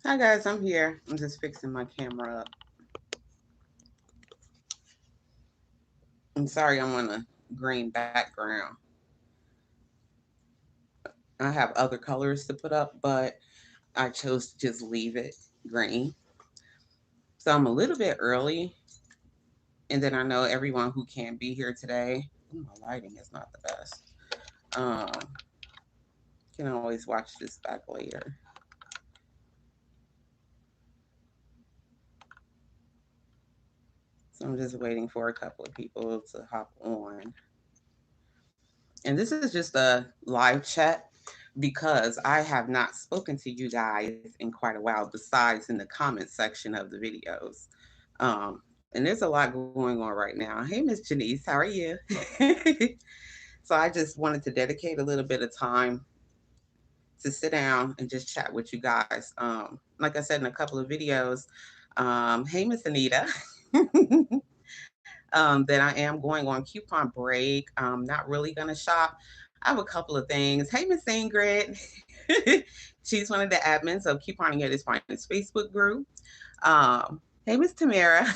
Hi guys, I'm here. I'm just fixing my camera up. I'm sorry I'm on a green background. I have other colors to put up, but I chose to just leave it green. So I'm a little bit early, and then I know everyone who can't be here today. Ooh, my lighting is not the best. Um, can always watch this back later. So I'm just waiting for a couple of people to hop on. And this is just a live chat because I have not spoken to you guys in quite a while, besides in the comment section of the videos. And there's a lot going on right now. Hey, Miss Janice, how are you? So I just wanted to dedicate a little bit of time to sit down and just chat with you guys. Like I said in a couple of videos, hey, Miss Anita. That I am going on coupon break. Not really gonna shop. I have a couple of things. Hey, Miss Ingrid. She's one of the admins of Couponing at Its Finest Facebook group. Hey, Miss Tamara.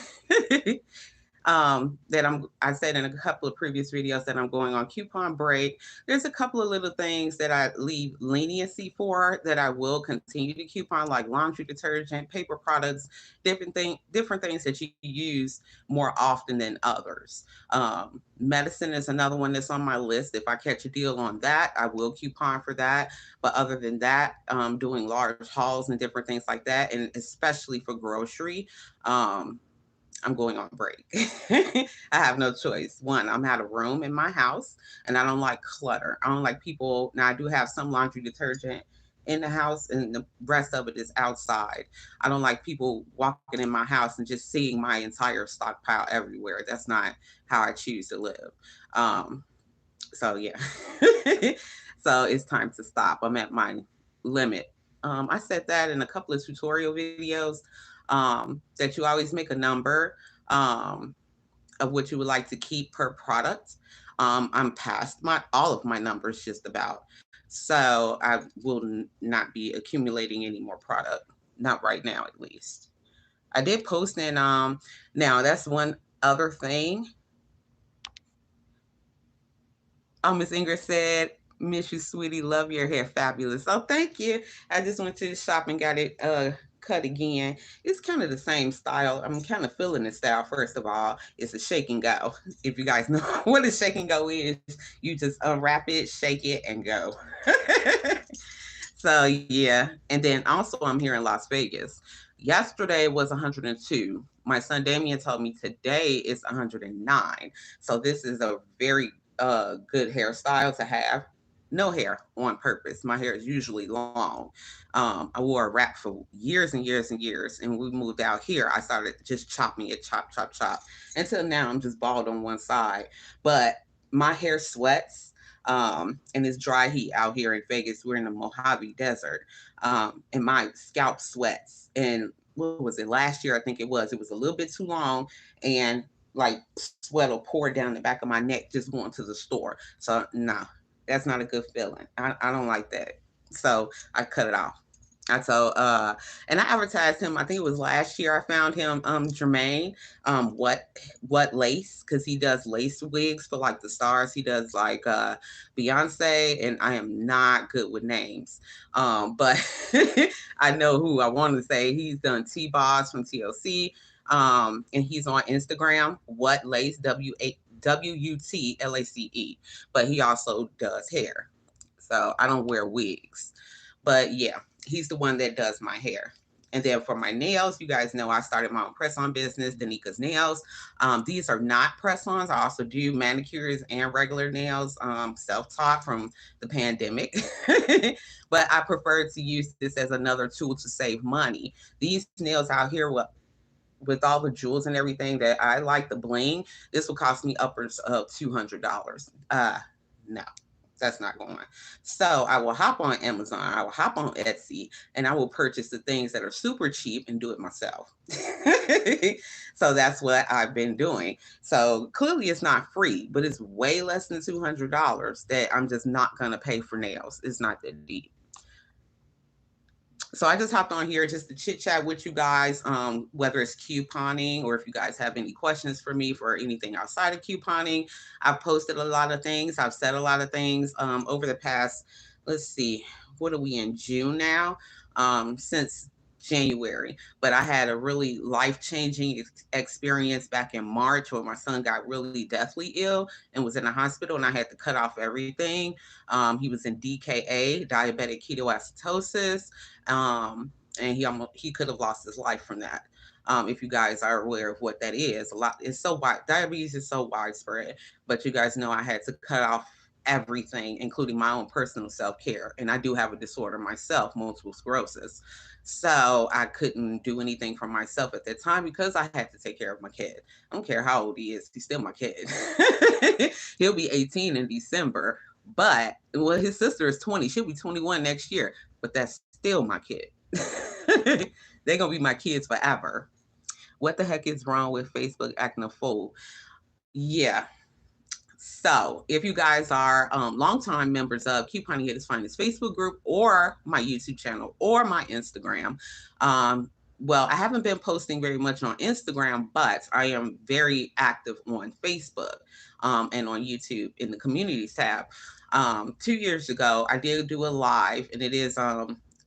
I said in a couple of previous videos that I'm going on coupon break. There's a couple of little things that I leave leniency for that I will continue to coupon, like laundry detergent, paper products, different things that you use more often than others. Medicine is another one that's on my list. If I catch a deal on that, I will coupon for that. But other than that, doing large hauls and different things like that, and especially for grocery. I'm going on break. I have no choice. One, I'm out of room in my house and I don't like clutter. I don't like people. Now, I do have some laundry detergent in the house and the rest of it is outside. I don't like people walking in my house and just seeing my entire stockpile everywhere. That's not how I choose to live. Um, so, yeah. So, it's time to stop. I'm at my limit. I said that in a couple of tutorial videos, that you always make a number um, of what you would like to keep per product. I'm past my all of my numbers just about, so I will not be accumulating any more product. Not right now, at least. I did post in. Now that's one other thing. Miss Ingrid said, "Miss you, sweetie. Love your hair, fabulous." Oh, thank you. I just went to the shop and got it cut again. It's kind of the same style. I'm kind of feeling the style. First of all, it's a shake and go. If you guys know what a shake and go is, you just unwrap it, shake it, and go. So yeah, and then also I'm here in Las Vegas. Yesterday was 102. My son Damien told me today is 109. So this is a very good hairstyle to have. No hair on purpose. My hair is usually long. I wore a wrap for years and years and years. And when we moved out here, I started just chopping it, chop, chop, chop. Until now, I'm just bald on one side. But my hair sweats and it's dry heat out here in Vegas. We're in the Mojave Desert, and my scalp sweats. And what was it last year? I think it was. It was a little bit too long, and like sweat will pour down the back of my neck just going to the store. So no, that's not a good feeling. I don't like that. So I cut it off. I told and I advertised him, I think it was last year I found him Jermaine, what lace, because he does lace wigs for like the stars. He does like Beyonce, and I am not good with names. But I know who I want to say. He's done T Boss from TLC. And he's on Instagram, what lace, WUTLACE. But he also does hair. So I don't wear wigs. But yeah, he's the one that does my hair. And then for my nails, you guys know I started my own press on business, Danika's Nails. These are not press ons. I also do manicures and regular nails, self taught from the pandemic. But I prefer to use this as another tool to save money. These nails out here, with all the jewels and everything that I like, the bling, this will cost me upwards of $200. No, that's not going. So I will hop on Amazon, I will hop on Etsy, and I will purchase the things that are super cheap and do it myself. So that's what I've been doing. So clearly it's not free, but it's way less than $200 that I'm just not going to pay for nails. It's not that deep. So I just hopped on here just to chit chat with you guys, whether it's couponing or if you guys have any questions for me for anything outside of couponing. I've posted a lot of things. I've said a lot of things over the past, let's see, what are we in June now? Since January. But I had a really life changing experience back in March where my son got really deathly ill and was in the hospital, and I had to cut off everything. He was in DKA, diabetic ketoacidosis, and he could have lost his life from that. If you guys are aware of what that is, a lot it's so wide. Diabetes is so widespread, but you guys know I had to cut off everything, including my own personal self care. And I do have a disorder myself, multiple sclerosis. So I couldn't do anything for myself at that time because I had to take care of my kid. I don't care how old he is, he's still my kid. He'll be 18 in December, but well, his sister is 20. She'll be 21 next year, but that's still my kid. They're gonna be my kids forever. What the heck is wrong with Facebook acting a fool? Yeah, so, if you guys are longtime members of Couponing at its Finest Facebook group or my YouTube channel or my Instagram, well, I haven't been posting very much on Instagram, but I am very active on Facebook and on YouTube in the communities tab. 2 years ago, I did do a live, and it is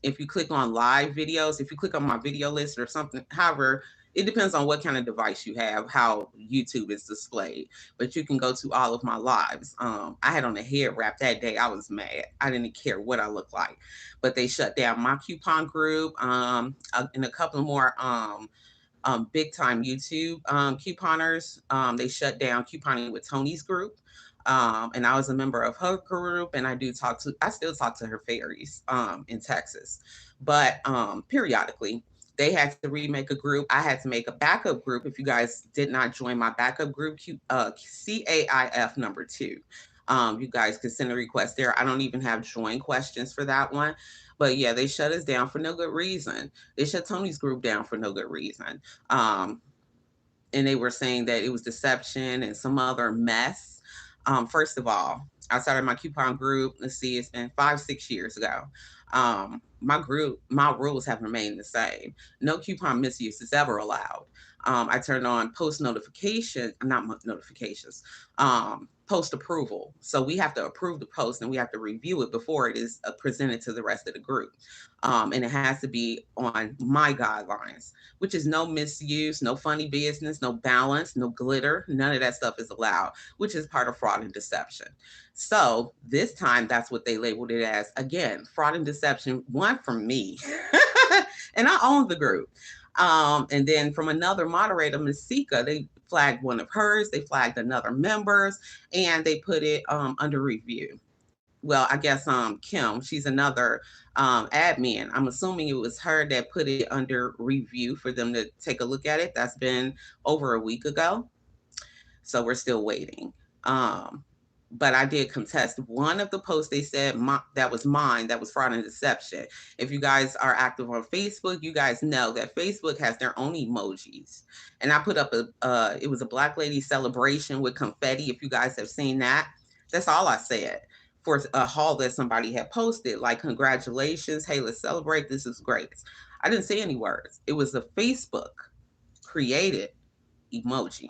if you click on live videos, if you click on my video list or something, however, it depends on what kind of device you have, how YouTube is displayed, but you can go to all of my lives. I had on a head wrap that day. I was mad. I didn't care what I looked like, but they shut down my coupon group and a couple more big time YouTube couponers. They shut down Couponing with Tony's group. And I was a member of her group, and I still talk to her fairies in Texas, but periodically. They had to remake a group. I had to make a backup group. If you guys did not join my backup group, CAIF number 2, you guys can send a request there. I don't even have join questions for that one. But yeah, they shut us down for no good reason. They shut Tony's group down for no good reason. And they were saying that it was deception and some other mess. First of all, I started my coupon group. Let's see, it's been 5, 6 years ago. My rules have remained the same. No coupon misuse is ever allowed. I turned on post notification, not notifications, post approval. So we have to approve the post and we have to review it before it is presented to the rest of the group. And it has to be on my guidelines, which is no misuse, no funny business, no balance, no glitter. None of that stuff is allowed, which is part of fraud and deception. So this time, that's what they labeled it as. Again, fraud and deception, one from me. And I own the group. And then from another moderator, Ms. Sika, they flagged one of hers, they flagged another member's, and they put it under review. Well, I guess Kim, she's another admin. I'm assuming it was her that put it under review for them to take a look at it. That's been over a week ago. So we're still waiting. But I did contest one of the posts. They said that was mine. That was fraud and deception. If you guys are active on Facebook, you guys know that Facebook has their own emojis. And I put up it was a Black lady celebration with confetti. If you guys have seen that, that's all I said for a haul that somebody had posted, like, congratulations, hey, let's celebrate, this is great. I didn't say any words. It was a Facebook created emoji.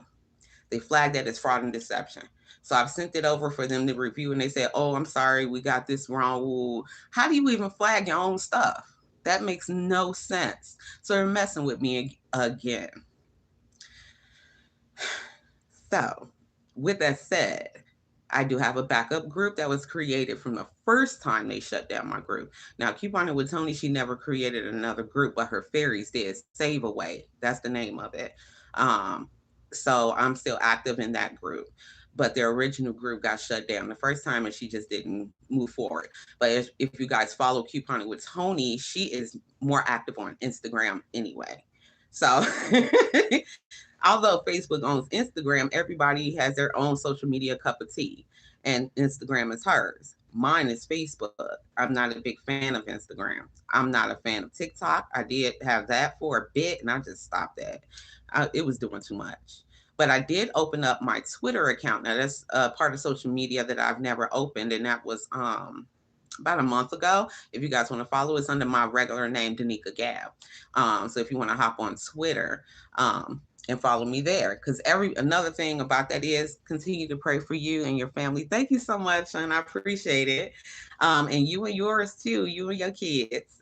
They flagged that as fraud and deception. So I've sent it over for them to review, and they said, oh, I'm sorry, we got this wrong. Ooh. How do you even flag your own stuff? That makes no sense. So they're messing with me again. So with that said, I do have a backup group that was created from the first time they shut down my group. Now, Couponing with Tony, she never created another group, but her fairies did. Save Away, that's the name of it. So I'm still active in that group. But their original group got shut down the first time, and she just didn't move forward. But if you guys follow Couponing with Tony, she is more active on Instagram anyway. So although Facebook owns Instagram, everybody has their own social media cup of tea, and Instagram is hers. Mine is Facebook. I'm not a big fan of Instagram. I'm not a fan of TikTok. I did have that for a bit, and I just stopped that. It was doing too much. But I did open up my Twitter account. Now, that's part of social media that I've never opened, and that was about a month ago. If you guys want to follow, it's under my regular name, Danica Gab. So if you want to hop on Twitter, and follow me there, because another thing about that is continue to pray for you and your family. Thank you so much, and I appreciate it. And you and yours too, you and your kids.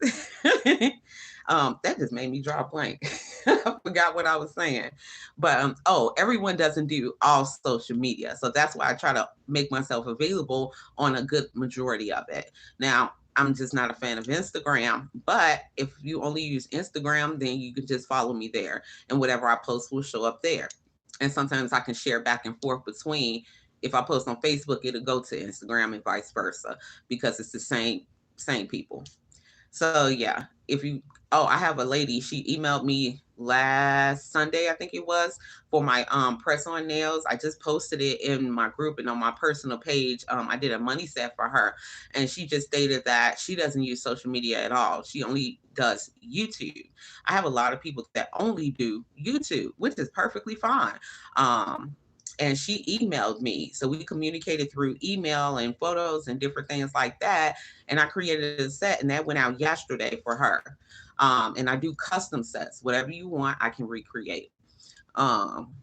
That just made me draw a blank. I forgot what I was saying. But everyone doesn't do all social media. So that's why I try to make myself available on a good majority of it. Now, I'm just not a fan of Instagram, but if you only use Instagram, then you can just follow me there, and whatever I post will show up there. And sometimes I can share back and forth between, if I post on Facebook, it'll go to Instagram and vice versa, because it's the same people. So yeah, if you I have a lady, she emailed me last Sunday, I think it was, for my press on nails. I just posted it in my group and on my personal page. I did a money set for her, and she just stated that she doesn't use social media at all. She only does YouTube. I have a lot of people that only do YouTube, which is perfectly fine. And she emailed me. So we communicated through email and photos and different things like that. And I created a set, and that went out yesterday for her. And I do custom sets. Whatever you want, I can recreate. Um,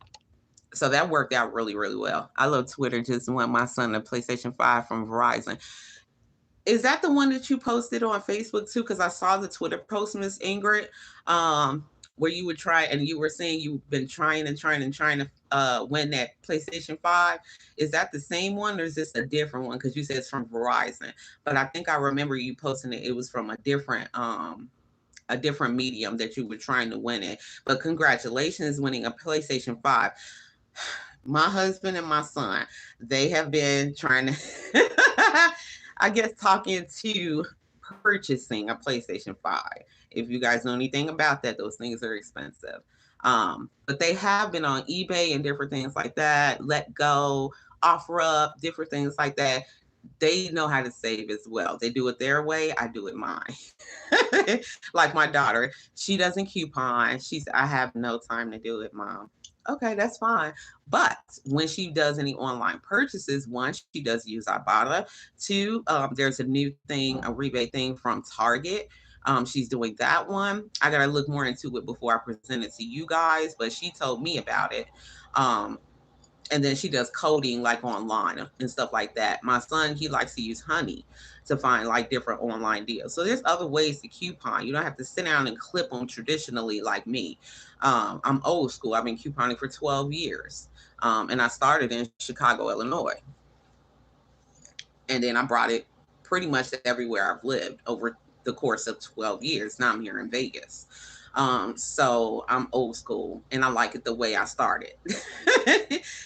so that worked out really, really well. I love Twitter. Just won my son a PlayStation 5 from Verizon. Is that the one that you posted on Facebook too? Because I saw the Twitter post, Miss Ingrid, where you would try, and you were saying you've been trying and trying and trying to win that PlayStation 5. Is that the same one, or is this a different one? Because you said it's from Verizon, but I think I remember you posting it. It was from a different medium that you were trying to win it. But congratulations winning a PlayStation 5. My husband and my son, they have been trying to I guess talking to purchasing a PlayStation 5. If you guys know anything about that, those things are expensive. But they have been on eBay and different things like that, Let Go, Offer Up, different things like that. They know how to save as well. They do it their way, I do it mine. Like my daughter, she doesn't coupon. She's, I have no time to do it, mom. Okay, that's fine. But when she does any online purchases, one, she does use Ibotta. Two, there's a new thing, a rebate thing from Target. She's doing that one. I gotta look more into it before I present it to you guys, but she told me about it. Um, and then she does coding like online and stuff like that. My son, he likes to use Honey to find like different online deals. So there's other ways to coupon. You don't have to sit down and clip them traditionally like me. I'm old school. I've been couponing for 12 years. And I started in Chicago, Illinois. And then I brought it pretty much everywhere I've lived over the course of 12 years. Now I'm here in Vegas. So I'm old school, and I like it the way I started.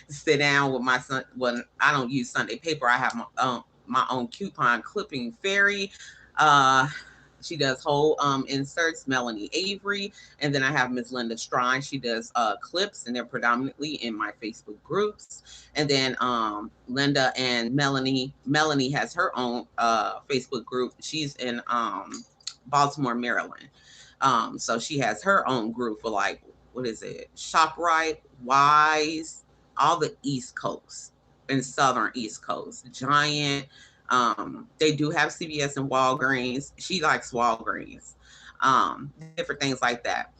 Sit down with my son. Well, I don't use Sunday paper. I have my own coupon clipping fairy. Uh, she does whole inserts, Melanie Avery. And then I have Miss Linda Strine. She does clips, and they're predominantly in my Facebook groups. And then Linda and Melanie has her own Facebook group. She's in Baltimore, Maryland. So she has her own group for like, what is it? ShopRite, Wise, all the East Coast and Southern East Coast. Giant. They do have CVS and Walgreens. She likes Walgreens. Different things like that.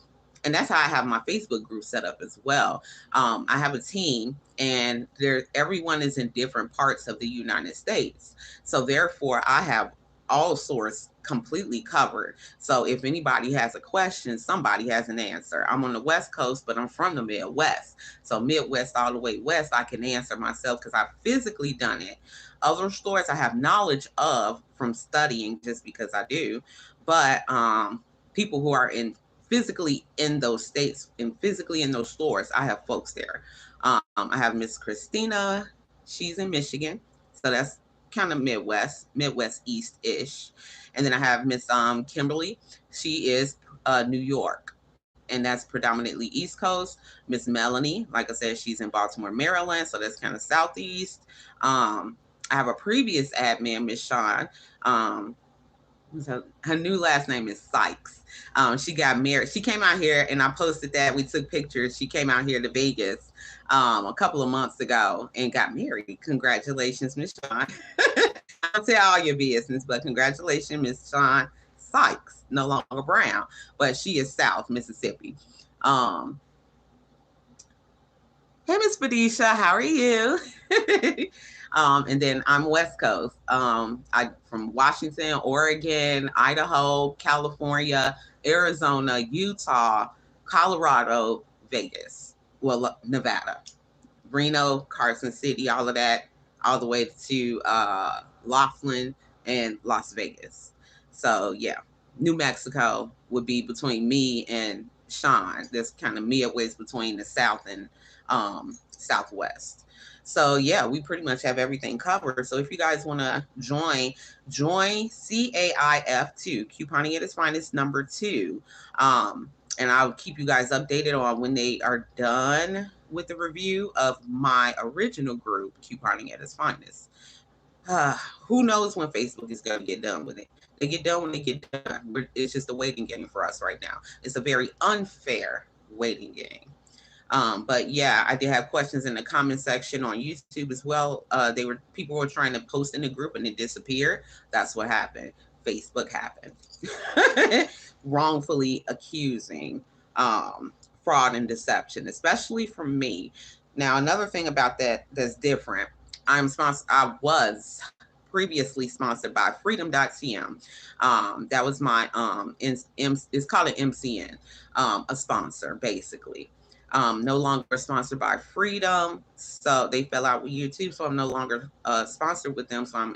And that's how I have my Facebook group set up as well. I have a team, and everyone is in different parts of the United States. So therefore, I have all sorts completely covered. So if anybody has a question, somebody has an answer. I'm on the West Coast, but I'm from the Midwest. So Midwest all the way west, I can answer myself because I've physically done it. Other stores I have knowledge of from studying just because I do. But people who are in physically in those states and physically in those stores, I have folks there. I have Miss Christina. She's in Michigan. So that's kind of Midwest East-ish. And then I have Miss Kimberly. She is New York, and that's predominantly East Coast. Miss Melanie, like I said, she's in Baltimore, Maryland, so that's kind of Southeast. I have a previous admin, Miss Sean. So her new last name is Sykes. She got married. She came out here, and I posted that. We took pictures. She came out here to Vegas a couple of months ago and got married. Congratulations, Miss Sean. I'll tell all your business, but congratulations, Miss Sean Sykes, no longer Brown, but she is South Mississippi. Um, Hey, Miss Felicia, how are you? And then I'm West Coast. I from Washington, Oregon, Idaho, California, Arizona, Utah, Colorado, Vegas. Well, Nevada, Reno, Carson City, all of that, all the way to Laughlin and Las Vegas. So yeah, New Mexico would be between me and Sean. There's kind of midways between the South and Southwest. So yeah, we pretty much have everything covered. So if you guys want to join CAIF2, couponing at its finest number 2. And I'll keep you guys updated on when they are done with the review of my original group, couponing at its finest. Who knows when Facebook is going to get done with it? They get done when they get done. It's just a waiting game for us right now. It's a very unfair waiting game. But yeah, I did have questions in the comment section on YouTube as well. People were trying to post in the group and it disappeared. That's what happened. Facebook happened. Wrongfully accusing fraud and deception, especially from me. Now, another thing about that's different. I was previously sponsored by Freedom.tm. That was my it's called an MCN, a sponsor basically. No longer sponsored by Freedom, so they fell out with YouTube. So I'm no longer sponsored with them. So I'm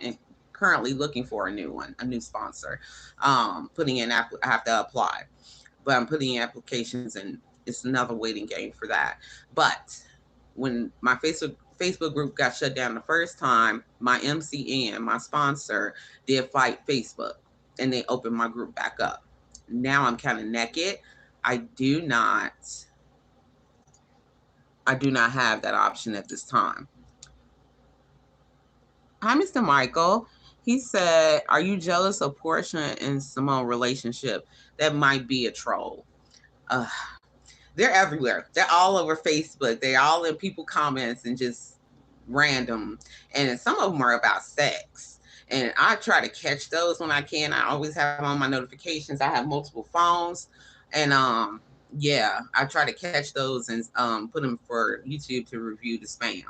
currently looking for a new sponsor. I have to apply, but I'm putting in applications, and it's another waiting game for that. But when my Facebook group got shut down the first time, my MCN, my sponsor, did fight Facebook, and they opened my group back up. Now I'm kind of naked. I do not have that option at this time. Hi, Mr. Michael. He said, are you jealous of Portia and Simone relationship? That might be a troll. They're everywhere. They're all over Facebook. They're all in people comments and just random. And some of them are about sex. And I try to catch those when I can. I always have on my notifications. I have multiple phones. And yeah, I try to catch those and put them for YouTube to review the spam.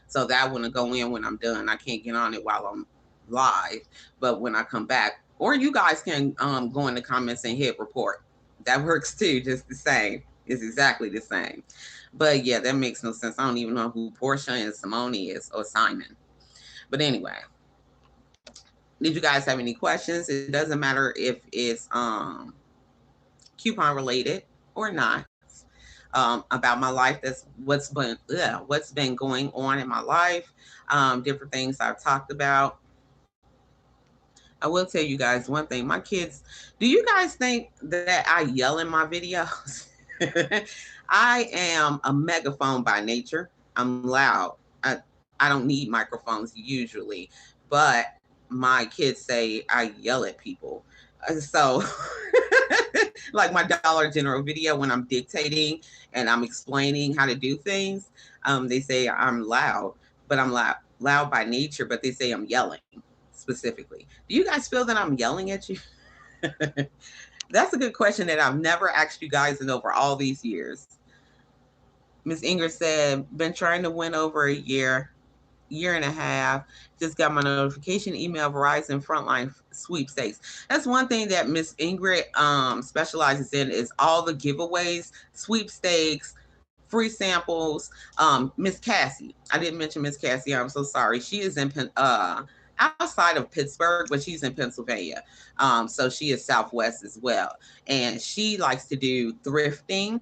So that one will go in when I'm done. I can't get on it while I'm live, but when I come back, or you guys can go in the comments and hit report. That works too, just the same. It's exactly the same. But yeah, that makes no sense. I don't even know who Portia and Simone is, or Simon. But anyway, did you guys have any questions? It doesn't matter if it's coupon related or not. About my life, that's what's been going on in my life, different things I've talked about. I will tell you guys one thing. My kids, do you guys think that I yell in my videos? I am a megaphone by nature. I'm loud. I don't need microphones usually, but my kids say I yell at people. So like my Dollar General video, when I'm dictating and I'm explaining how to do things, they say I'm loud, but I'm loud by nature, but they say I'm yelling specifically. Do you guys feel that I'm yelling at you? That's a good question that I've never asked you guys in over all these years. Miss Ingrid said, been trying to win over a year and a half. Just got my notification email, Verizon Frontline sweepstakes. That's one thing that Miss Ingrid specializes in, is all the giveaways, sweepstakes, free samples. Miss Cassie, I didn't mention Miss Cassie. I'm so sorry. She is in outside of Pittsburgh, but she's in Pennsylvania. So she is Southwest as well. And she likes to do thrifting,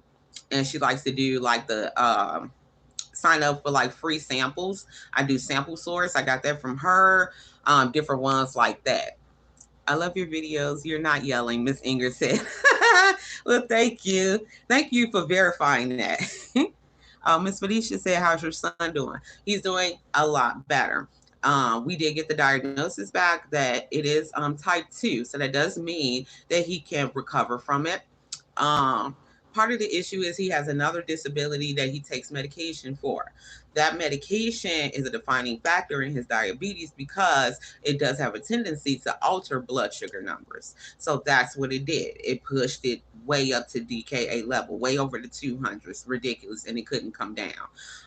and she likes to do like the sign up for like free samples. I do Sample Source. I got that from her. Different ones like that. I love your videos. You're not yelling, Miss Ingrid said. Well, thank you. Thank you for verifying that. Miss Felicia said, how's your son doing? He's doing a lot better. We did get the diagnosis back that it is type 2. So that does mean that he can recover from it. Part of the issue is he has another disability that he takes medication for. that medication is a defining factor in his diabetes because it does have a tendency to alter blood sugar numbers. So that's what it did. It pushed it way up to DKA level, way over the 200s, ridiculous, and it couldn't come down.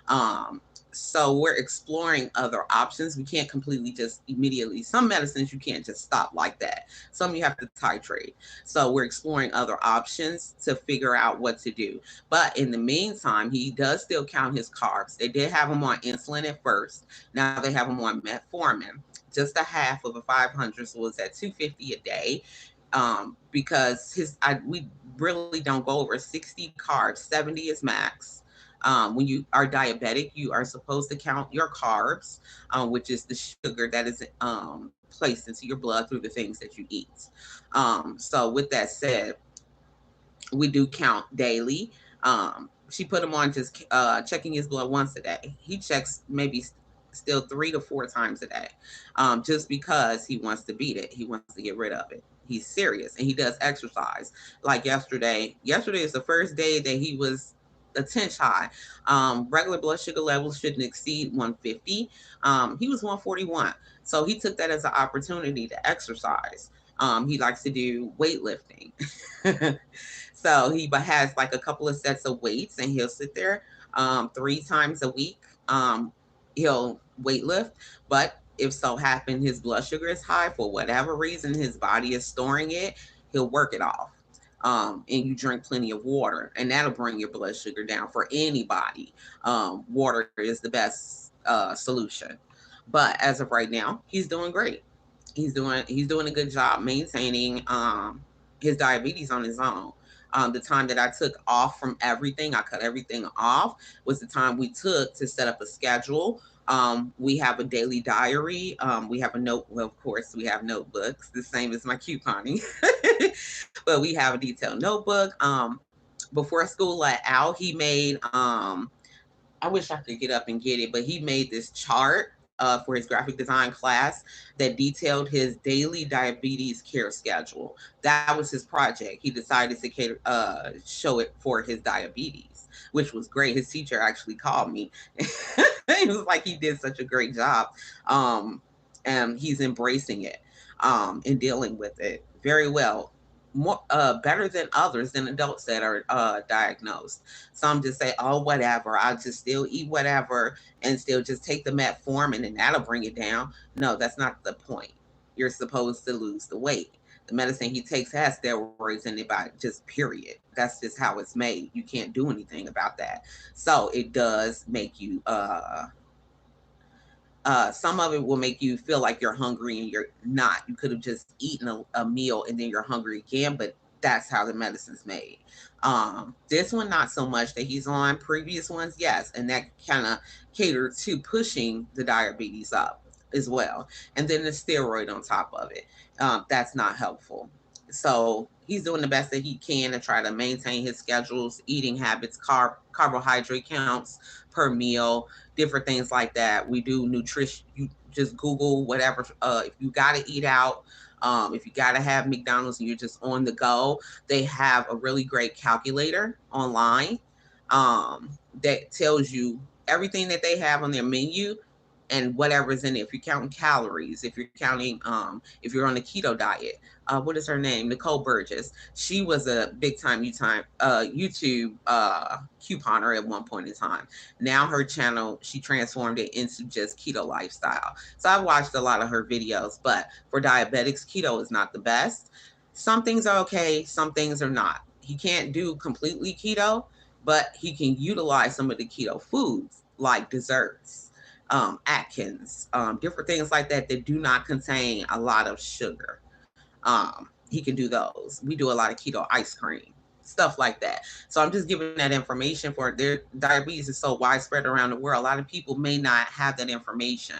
Um, so we're exploring other options. We can't completely just immediately, some medicines you can't just stop like that. Some you have to titrate. So we're exploring other options to figure out what to do. But in the meantime, he does still count his carbs. They did have him on insulin at first. Now they have him on metformin. Just a half of a 500, so it's at 250 a day. Because we really don't go over 60 carbs. 70 is max. When you are diabetic, you are supposed to count your carbs, which is the sugar that is placed into your blood through the things that you eat. So with that said, we do count daily. She put him on just checking his blood once a day. He checks maybe still 3 to 4 times a day, just because he wants to beat it. He wants to get rid of it. He's serious, and he does exercise. Like yesterday. Yesterday is the first day that he was a tinge high. Regular blood sugar levels shouldn't exceed 150. He was 141, so he took that as an opportunity to exercise. He likes to do weightlifting. So he has like a couple of sets of weights, and he'll sit there 3 times a week. He'll weight lift, but if so happen his blood sugar is high for whatever reason, his body is storing it, he'll work it off. And you drink plenty of water, and that'll bring your blood sugar down for anybody. Water is the best solution. But as of right now, he's doing great. He's doing a good job maintaining his diabetes on his own. The time that I took off from everything, I cut everything off, was the time we took to set up a schedule. We have a daily diary. We have a note. Well, of course, we have notebooks, the same as my couponing, but we have a detailed notebook. Before school let out, he made. I wish I could get up and get it, but he made this chart for his graphic design class that detailed his daily diabetes care schedule. That was his project. He decided to show it for his diabetes, which was great. His teacher actually called me. It was like he did such a great job. And he's embracing it and dealing with it very well. More better than others, than adults that are diagnosed. Some just say, oh, whatever, I'll just still eat whatever and still just take the metformin and that'll bring it down. No, that's not the point. You're supposed to lose the weight. The medicine he takes has steroids in it, by just period. That's just how it's made. You can't do anything about that. So it does make you some of it will make you feel like you're hungry and you're not. You could have just eaten a meal and then you're hungry again, but that's how the medicine's made. This one, not so much that he's on. Previous ones, yes, and that kind of catered to pushing the diabetes up as well. And then the steroid on top of it. That's not helpful. So he's doing the best that he can to try to maintain his schedules, eating habits, carbohydrate counts per meal, different things like that. We do nutrition. You just Google whatever. If you got to eat out, if you got to have McDonald's and you're just on the go, they have a really great calculator online that tells you everything that they have on their menu and whatever's in it. If you're counting calories, if you're counting, if you're on a keto diet, what is her name? Nicole Burgess. She was a big time YouTube couponer at one point in time. Now her channel, she transformed it into just keto lifestyle. So I watched a lot of her videos, but for diabetics, keto is not the best. Some things are okay, some things are not. He can't do completely keto, but he can utilize some of the keto foods like desserts, Atkins, different things like that that do not contain a lot of sugar. He can do those. We do a lot of keto ice cream, stuff like that. So I'm just giving that information for their diabetes is so widespread around the world. A lot of people may not have that information.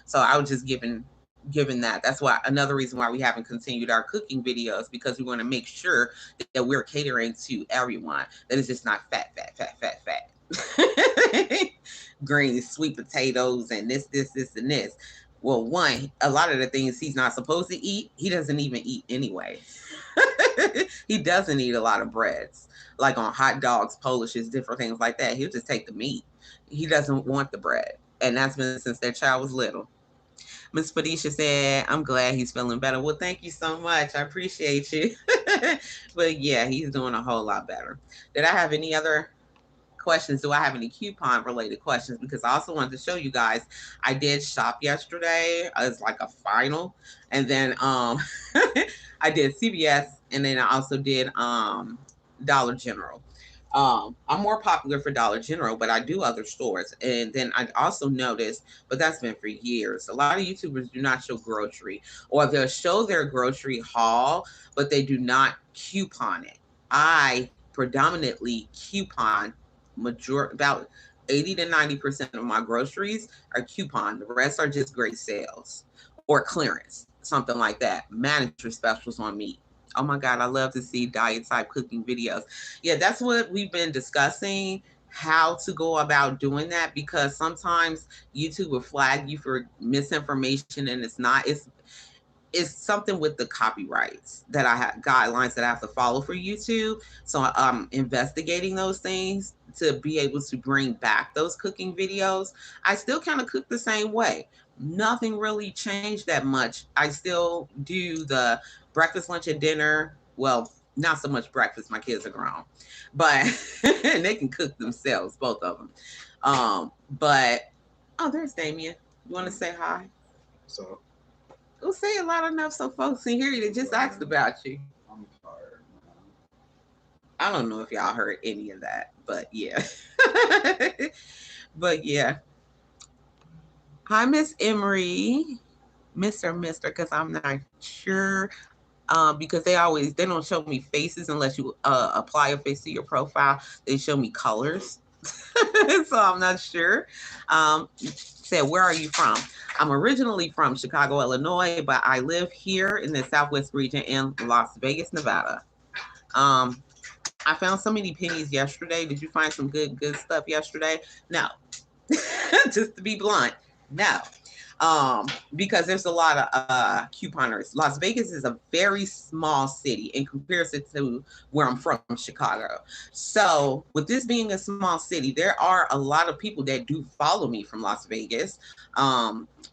So I was just giving that. That's why another reason why we haven't continued our cooking videos, because we want to make sure that we're catering to everyone, that it's just not fat. Greens, sweet potatoes, and this, and this. Well, one, a lot of the things he's not supposed to eat, he doesn't even eat anyway. He doesn't eat a lot of breads, like on hot dogs, Polishes, different things like that. He'll just take the meat. He doesn't want the bread. And that's been since that child was little. Miss Felicia said, I'm glad he's feeling better. Well, thank you so much. I appreciate you. But yeah, he's doing a whole lot better. Did I have any other questions? Do I have any coupon related questions? Because I also wanted to show you guys, I did shop yesterday as like a final. And then I did CVS, and then I also did Dollar General. I'm more popular for Dollar General, but I do other stores. And then I also noticed, but that's been for years, a lot of YouTubers do not show grocery, or they'll show their grocery haul, but they do not coupon it. I predominantly coupon about 80 to 90% of my groceries are coupon. The rest are just great sales or clearance, something like that. Manager specials on meat. Oh my God, I love to see diet type cooking videos. Yeah, that's what we've been discussing, how to go about doing that, because sometimes YouTube will flag you for misinformation, and it's something with the copyrights that I have, guidelines that I have to follow for YouTube. So I'm investigating those things to be able to bring back those cooking videos. I still kind of cook the same way. Nothing really changed that much. I still do the breakfast, lunch, and dinner. Well, not so much breakfast. My kids are grown, but and they can cook themselves, both of them. But oh, there's Damien. You want to say hi? So Don't say it loud enough so folks can hear you. They just asked about you. I'm tired, man. I don't know if y'all heard any of that, but yeah. But yeah. Hi, Miss Emery. Mister, because I'm not sure. Because they don't show me faces unless you apply a face to your profile. They show me colors. So I'm not sure. Said, where are you from? I'm originally from Chicago, Illinois, but I live here in the Southwest region in Las Vegas, Nevada. Um, I found so many pennies yesterday. Did you find some good stuff yesterday? No. Just to be blunt, no. Because there's a lot of couponers. Las Vegas is a very small city in comparison to where I'm from, Chicago. So with this being a small city, there are a lot of people that do follow me from Las Vegas.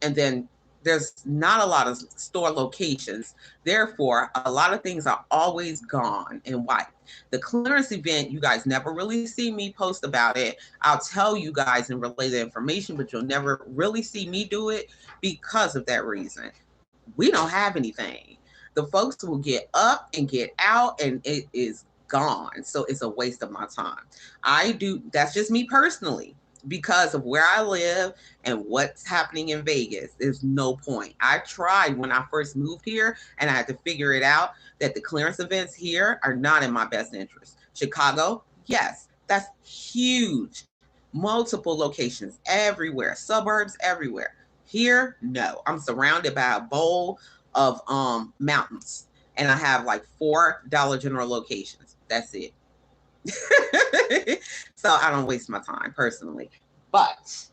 And then there's not a lot of store locations. Therefore, a lot of things are always gone and wiped. The clearance event, you guys never really see me post about it. I'll tell you guys and relay the information, but you'll never really see me do it because of that reason. We don't have anything. The folks will get up and get out, and it is gone. So it's a waste of my time. That's just me personally. Because of where I live and what's happening in Vegas, there's no point. I tried when I first moved here, and I had to figure it out that the clearance events here are not in my best interest. Chicago, yes, that's huge. Multiple locations everywhere, suburbs everywhere. Here, no. I'm surrounded by a bowl of mountains, and I have like 4 Dollar General locations. That's it. So I don't waste my time personally. But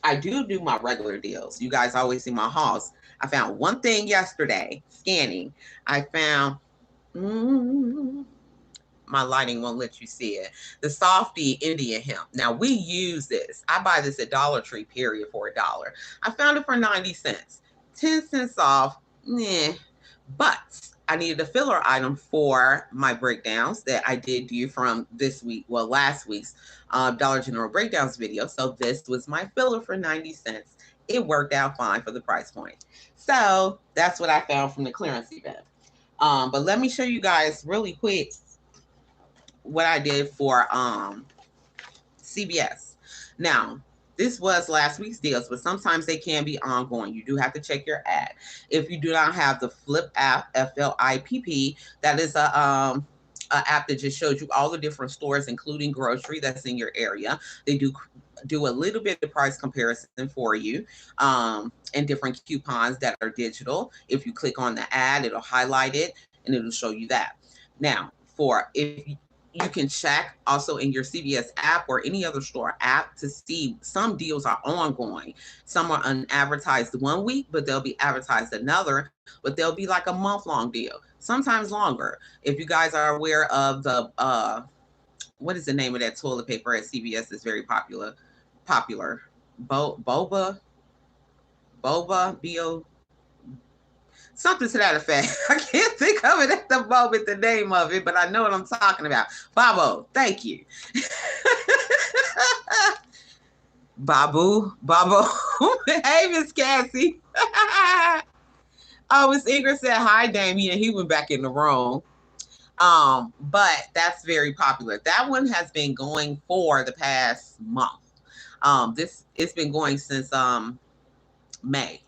I do my regular deals. You guys always see my hauls. I found one thing yesterday, scanning. I found, my lighting won't let you see it, the Softy Indian hemp. Now we use this. I buy this at Dollar Tree, period, for $1. I found it for 90 cents. 10 cents off, but I needed a filler item for my breakdowns that I did do from this week, well, last week's Dollar General breakdowns video. So this was my filler for 90 cents. It worked out fine for the price point. So that's what I found from the clearance event. But let me show you guys really quick what I did for CVS. Now, this was last week's deals, but sometimes they can be ongoing. You do have to check your ad. If you do not have the Flip app, FLIPP, that is a app that just shows you all the different stores, including grocery that's in your area. They do a little bit of price comparison for you, and different coupons that are digital. If you click on the ad, it'll highlight it and it'll show you that. Now, if you can check also in your CVS app or any other store app to see some deals are ongoing. Some are unadvertised 1 week, but they'll be advertised another, but they'll be like a month-long deal. sometimes longer. If you guys are aware of the what is the name of that toilet paper at CVS is very popular. Boba bo something to that effect. I can't think of it at the moment, the name of it, but I know what I'm talking about. Babo, thank you. Babu. Hey, Miss Cassie. Oh, Miss Ingrid said hi, Damien. He went back in the room. But that's very popular. That one has been going for the past month. This it's been going since May.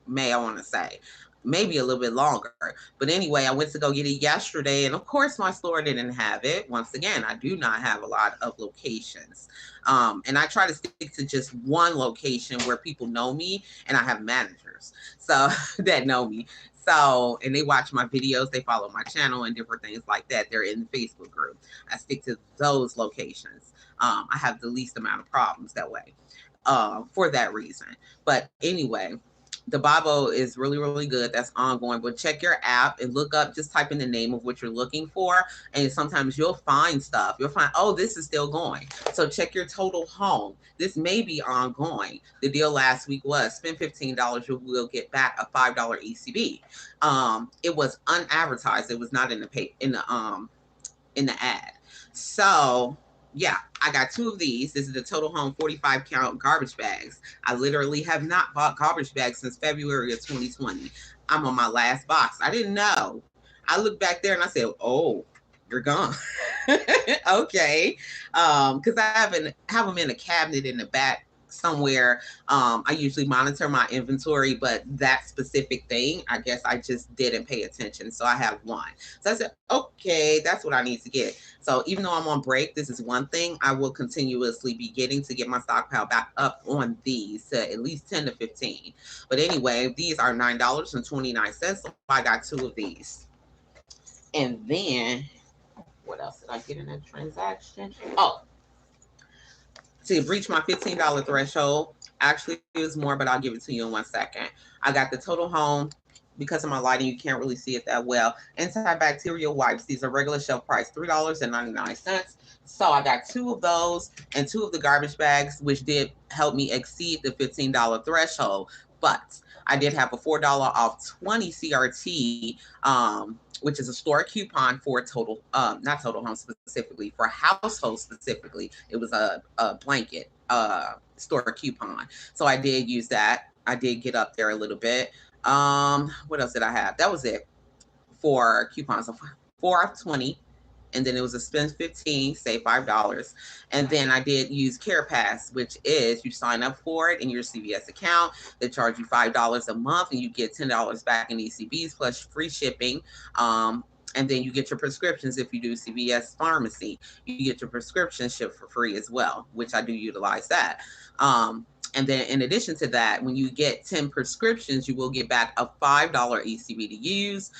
May, I want to say. Maybe a little bit longer. But anyway, I went to go get it yesterday. And of course, my store didn't have it. Once again, I do not have a lot of locations. And I try to stick to just one location where people know me and I have managers so that know me. So, and they watch my videos, they follow my channel and different things like that. They're in the Facebook group. I stick to those locations. I have the least amount of problems that way for that reason. But anyway, the Bible is really, really good. That's ongoing. But check your app and look up, just type in the name of what you're looking for. And sometimes you'll find stuff. You'll find, oh, this is still going. So check your total home. This may be ongoing. The deal last week was spend $15, you will get back a $5 ECB. It was unadvertised. It was not in the in the ad. So yeah, I got two of these. This is the Total Home 45 count garbage bags. I literally have not bought garbage bags since February of 2020. I'm on my last box. I didn't know. I looked back there and I said, "Oh, you're gone." Okay, because I have them in a cabinet in the back somewhere. I usually monitor my inventory, but that specific thing, I guess I just didn't pay attention. So I have one. So I said, okay, that's what I need to get. So even though I'm on break, this is one thing I will continuously be getting to get my stockpile back up on these to at least 10 to 15. But anyway, these are $9.29. So I got two of these. And then what else did I get in that transaction? Oh, to reach my $15 threshold. Actually, it was more, but I'll give it to you in 1 second. I got the Total Home. Because of my lighting, you can't really see it that well. Antibacterial wipes. These are regular shelf price, $3.99. So I got two of those and two of the garbage bags, which did help me exceed the $15 threshold. But I did have a $4 off 20 CRT, which is a store coupon for total, not Total Home specifically, for household specifically. It was a blanket store coupon. So I did use that. I did get up there a little bit. What else did I have? That was it for coupons. So 4 off 20, and then it was a spend 15, save $5. And then I did use Care Pass, which is you sign up for it in your CVS account. They charge you $5 a month, and you get $10 back in ECBs plus free shipping. And then you get your prescriptions if you do CVS pharmacy. You get your prescription shipped for free as well, which I do utilize that. And then in addition to that, when you get 10 prescriptions, you will get back a $5 ECB to use.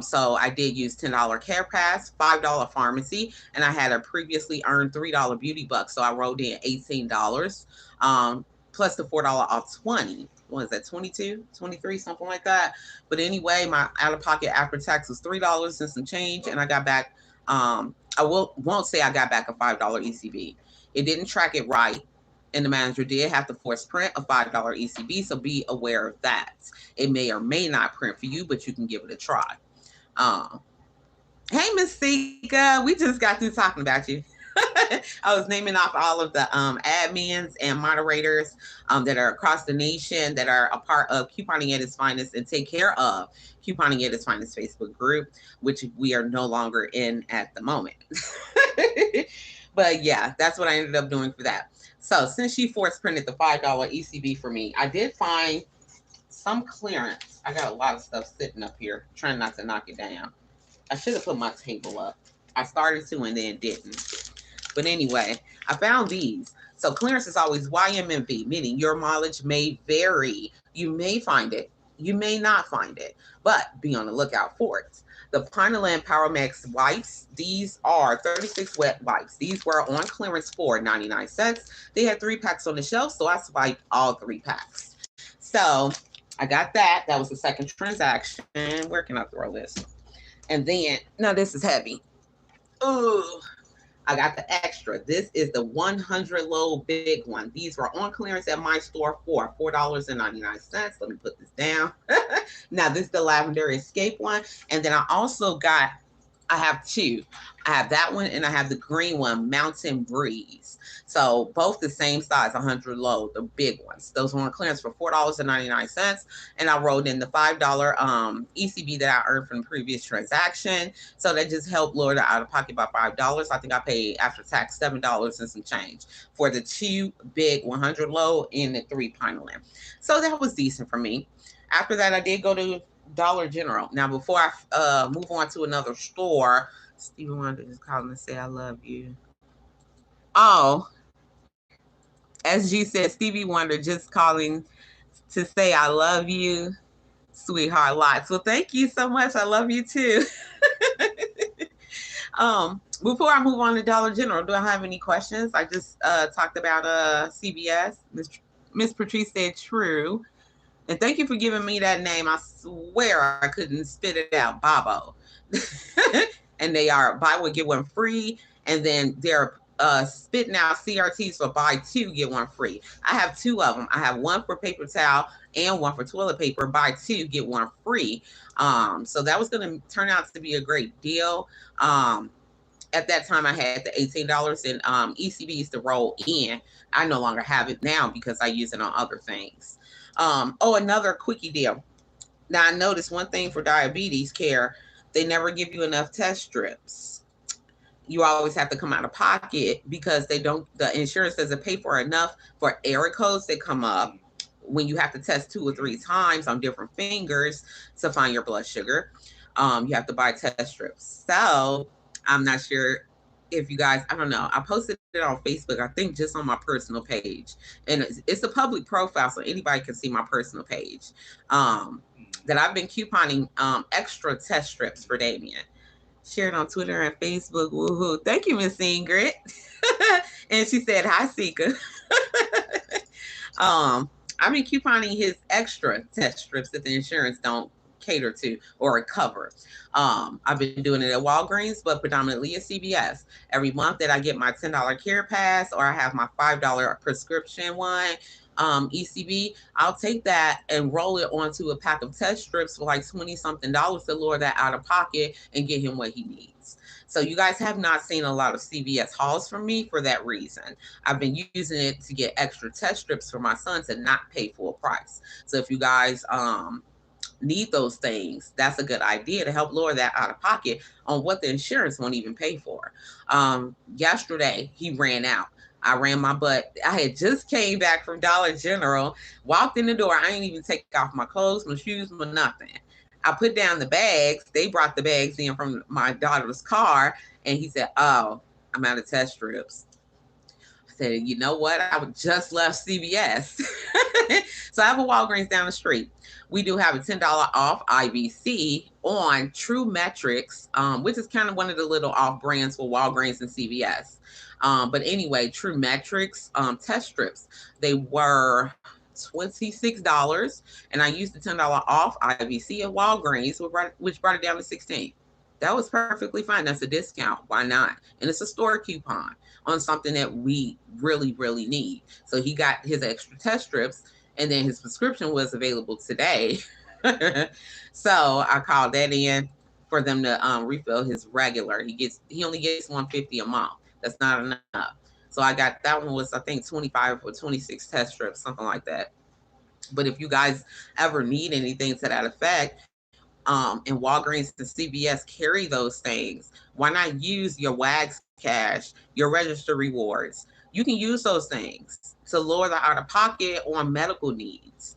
So I did use $10 Care Pass, $5 pharmacy, and I had a previously earned $3 beauty buck. So I rolled in $18, plus the $4 off 20. What is that, 22, 23, something like that. But anyway, my out of pocket after tax was $3 and some change. And I got back, won't say I got back a $5 ECB. It didn't track it right. And the manager did have to force print a $5 ECB, so be aware of that. It may or may not print for you, but you can give it a try. Hey, Miss Sika, we just got through talking about you. I was naming off all of the admins and moderators that are across the nation that are a part of Couponing at its Finest and take care of Couponing at its Finest Facebook group, which we are no longer in at the moment. But yeah, that's what I ended up doing for that. So since she force printed the $5 ECB for me, I did find some clearance. I got a lot of stuff sitting up here, trying not to knock it down. I should have put my table up. I started to and then didn't. But anyway, I found these. So clearance is always YMMV, meaning your mileage may vary. You may find it. You may not find it, but be on the lookout for it. The Pineland Power Max wipes, these are 36 wet wipes. These were on clearance for 99 cents. They had 3 packs on the shelf, so I swiped all 3 packs. So I got that. That was the second transaction. Where can I throw this? And then, now this is heavy. Ooh, I got the extra. This is the 100 load big one. These were on clearance at my store for $4.99. Let me put this down. Now, this is the lavender escape one. And then I also got, I have two. I have that one and I have the green one, Mountain Breeze. So both the same size, 100 load, the big ones. Those were on clearance for $4.99. And I wrote in the $5 ECB that I earned from the previous transaction. So that just helped lower the out of pocket by $5. I think I paid after tax $7 and some change for the two big 100 load and the three pine lamp. So that was decent for me. After that, I did go to Dollar General. Now, before I move on to another store, Stevie Wonder just calling to say I love you. Oh, SG said Stevie Wonder just calling to say I love you, sweetheart. Lots. Well, thank you so much. I love you too. Before I move on to Dollar General, do I have any questions? I just talked about CBS. Miss Patrice said true. And thank you for giving me that name. I swear I couldn't spit it out. Babo. And they are buy one, get one free. And then they're spitting out CRTs for buy two, get one free. I have two of them. I have one for paper towel and one for toilet paper. Buy two, get one free. So that was going to turn out to be a great deal. At that time, I had the $18 in ECBs to roll in. I no longer have it now because I use it on other things. Oh, another quickie deal. Now, I noticed one thing for diabetes care, they never give you enough test strips. You always have to come out of pocket because they don't, the insurance doesn't pay for enough for error codes that come up when you have to test 2 or 3 times on different fingers to find your blood sugar. You have to buy test strips. So I'm not sure if you guys, I don't know. I posted it on Facebook, I think just on my personal page. And it's a public profile, so anybody can see my personal page. Um, that I've been couponing extra test strips for Damien. Shared on Twitter and Facebook. Woohoo. Thank you, Miss Ingrid. And she said, hi, Sika. I've been couponing his extra test strips that the insurance don't cater to or cover. I've been doing it at Walgreens, but predominantly at CVS. Every month that I get my $10 care pass or I have my $5 prescription one, ECB, I'll take that and roll it onto a pack of test strips for like 20 something dollars to lower that out of pocket and get him what he needs. So you guys have not seen a lot of CVS hauls from me for that reason. I've been using it to get extra test strips for my son to not pay full price. So if you guys need those things, that's a good idea to help lower that out of pocket on what the insurance won't even pay for. Yesterday, he ran out. I ran my butt. I had just came back from Dollar General, walked in the door. I ain't even take off my clothes, my shoes, my nothing. I put down the bags. They brought the bags in from my daughter's car, and he said, "Oh, I'm out of test strips." I said, "You know what? I just left CVS." So I have a Walgreens down the street. We do have a $10 off IVC on True Metrics, which is kind of one of the little off brands for Walgreens and CVS. But anyway, True Metrics test strips, they were $26, and I used the $10 off IVC at Walgreens, which brought it down to 16. That was perfectly fine. That's a discount. Why not? And it's a store coupon on something that we really, really need. So he got his extra test strips, and then his prescription was available today. So I called that in for them to refill his regular. He only gets 150 a month. That's not enough. So I got that one was I think 25 or 26 test strips, something like that. But if you guys ever need anything to that effect, and Walgreens and CVS carry those things, why not use your WAGs cash, your register rewards? You can use those things to lower the out of pocket on medical needs.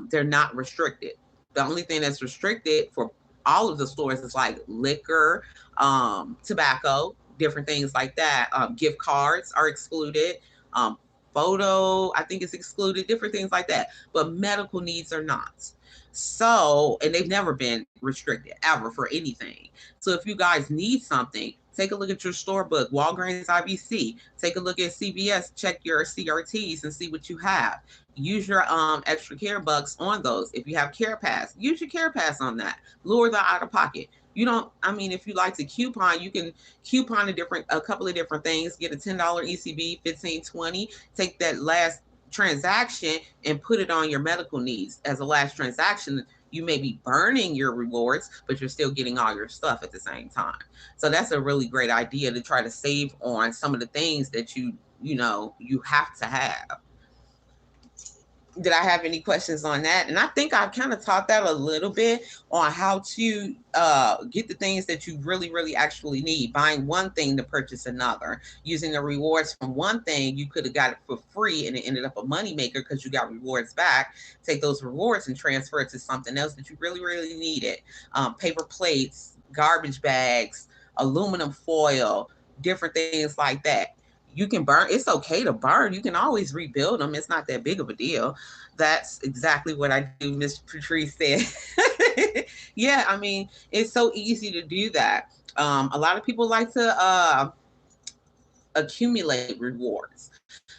They're not restricted. The only thing that's restricted for all of the stores is like liquor, tobacco, different things like that. Gift cards are excluded. Um, Photo, I think, is excluded, different things like that. But medical needs are not. So, and they've never been restricted ever for anything. So, if you guys need something, take a look at your store book, Walgreens IBC. Take a look at CVS, check your CRTs and see what you have. Use your extra care bucks on those. If you have Care Pass, use your Care Pass on that. Lower the out of pocket. You don't, I mean, if you like to coupon, you can coupon a couple of different things, get a $10 ECB, 15, 20, take that last transaction and put it on your medical needs as a last transaction. You may be burning your rewards, but you're still getting all your stuff at the same time. So that's a really great idea to try to save on some of the things that you have to have. Did I have any questions on that? And I think I kind of taught that a little bit on how to get the things that you really, really actually need. Buying one thing to purchase another. Using the rewards from one thing, you could have got it for free and it ended up a moneymaker because you got rewards back. Take those rewards and transfer it to something else that you really, really needed. Paper plates, garbage bags, aluminum foil, different things like that. You can burn, it's okay to burn. You can always rebuild them. It's not that big of a deal. That's exactly what I do, Miss Patrice said. Yeah, I mean, it's so easy to do that. A lot of people like to accumulate rewards,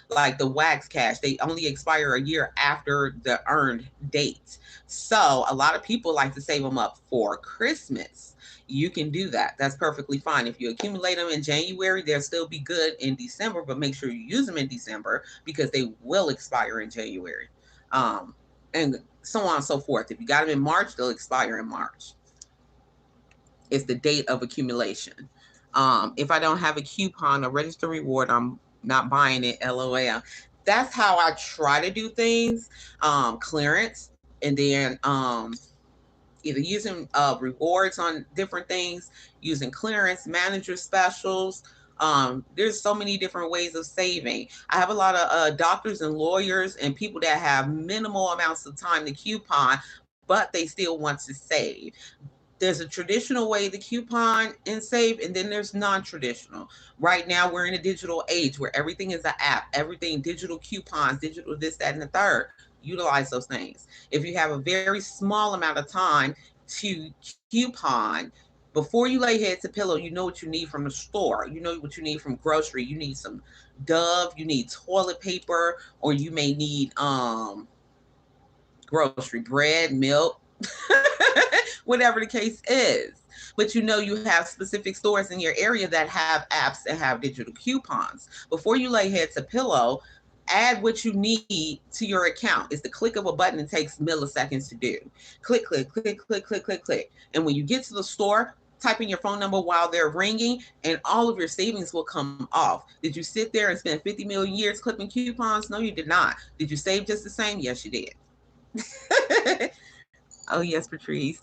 like the wax cash. They only expire a year after the earned date. So a lot of people like to save them up for Christmas. You can do that. That's perfectly fine. If you accumulate them in January, they'll still be good in December, but make sure you use them in December because they will expire in January. Um, and so on and so forth. If you got them in March, they'll expire in March. It's the date of accumulation. If I don't have a coupon or register reward, I'm not buying it. LOL. That's how I try to do things. Clearance, and then either using rewards on different things, using clearance, manager specials. There's so many different ways of saving. I have a lot of doctors and lawyers and people that have minimal amounts of time to coupon, but they still want to save. There's a traditional way to coupon and save, and then there's non-traditional. Right now we're in a digital age where everything is an app, everything digital, coupons, digital this, that, and the third. Utilize those things. If you have a very small amount of time to coupon, before you lay head to pillow, you know what you need from the store. You know what you need from grocery. You need some Dove, you need toilet paper, or you may need grocery, bread, milk, whatever the case is. But you know you have specific stores in your area that have apps that have digital coupons. Before you lay head to pillow, add what you need to your account. It's the click of a button. It takes milliseconds to do. Click, click, click, click, click, click, click. And when you get to the store, type in your phone number while they're ringing, and all of your savings will come off. Did you sit there and spend 50 million years clipping coupons? No, you did not. Did you save just the same? Yes, you did. Oh, yes, Patrice.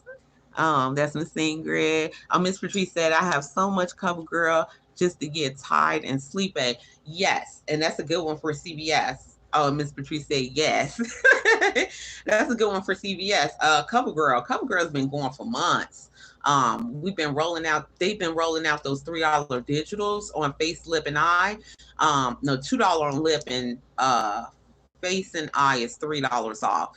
That's Miss Ingrid. Miss Patrice said, I have so much cover girl just to get tired and sleep at. Yes, and that's a good one for CBS. Oh, Miss Patrice said yes. That's a good one for CBS. Cover Girl. Cover Girl's been going for months. We've been rolling out. They've been rolling out those $3 digitals on face, lip, and eye. No, $2 on lip and face and eye is $3 off.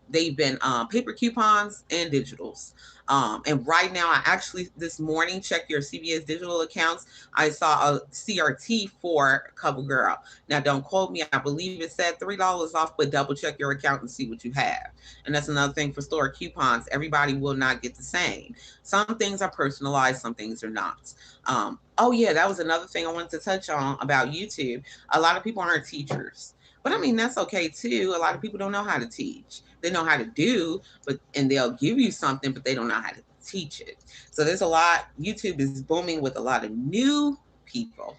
They've been paper coupons and digitals. And right now, I actually this morning checked your CVS digital accounts. I saw a CRT for CoverGirl. Now, don't quote me. I believe it said $3 off, but double check your account and see what you have. And that's another thing for store coupons. Everybody will not get the same. Some things are personalized, some things are not. Oh yeah, that was another thing I wanted to touch on about YouTube. A lot of people aren't teachers. But I mean, that's okay too. A lot of people don't know how to teach. They know how to do, but and they'll give you something, but they don't know how to teach it. So there's a lot. YouTube is booming with a lot of new people,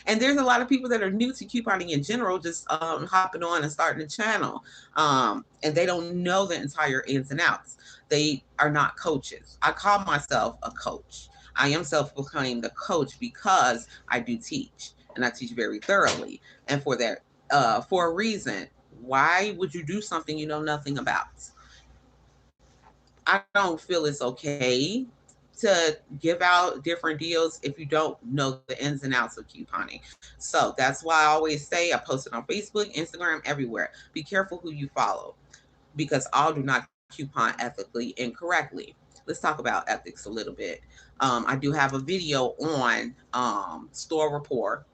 and there's a lot of people that are new to couponing in general, just hopping on and starting a channel, and they don't know the entire ins and outs. They are not coaches. I call myself a coach. I am self-proclaimed a coach because I do teach and I teach very thoroughly. And for that, for a reason. Why would you do something you know nothing about? I don't feel it's okay to give out different deals if you don't know the ins and outs of couponing. So that's why I always say I post it on Facebook, Instagram, everywhere. Be careful who you follow because all do not coupon ethically and correctly. Let's talk about ethics a little bit. I do have a video on store report,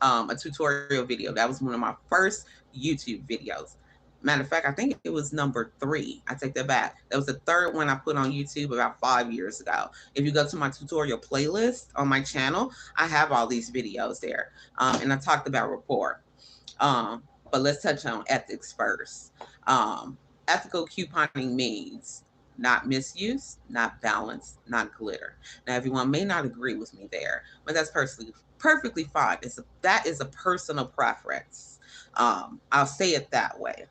a tutorial video. That was one of my first YouTube videos. Matter of fact, I think it was number 3. I take that back. That was the third one I put on YouTube about 5 years ago. If you go to my tutorial playlist on my channel, I have all these videos there. And I talked about rapport. But let's touch on ethics first. Ethical couponing means not misuse, not balance, not glitter. Now, everyone may not agree with me there, but that's perfectly fine. That is a personal preference. I'll say it that way.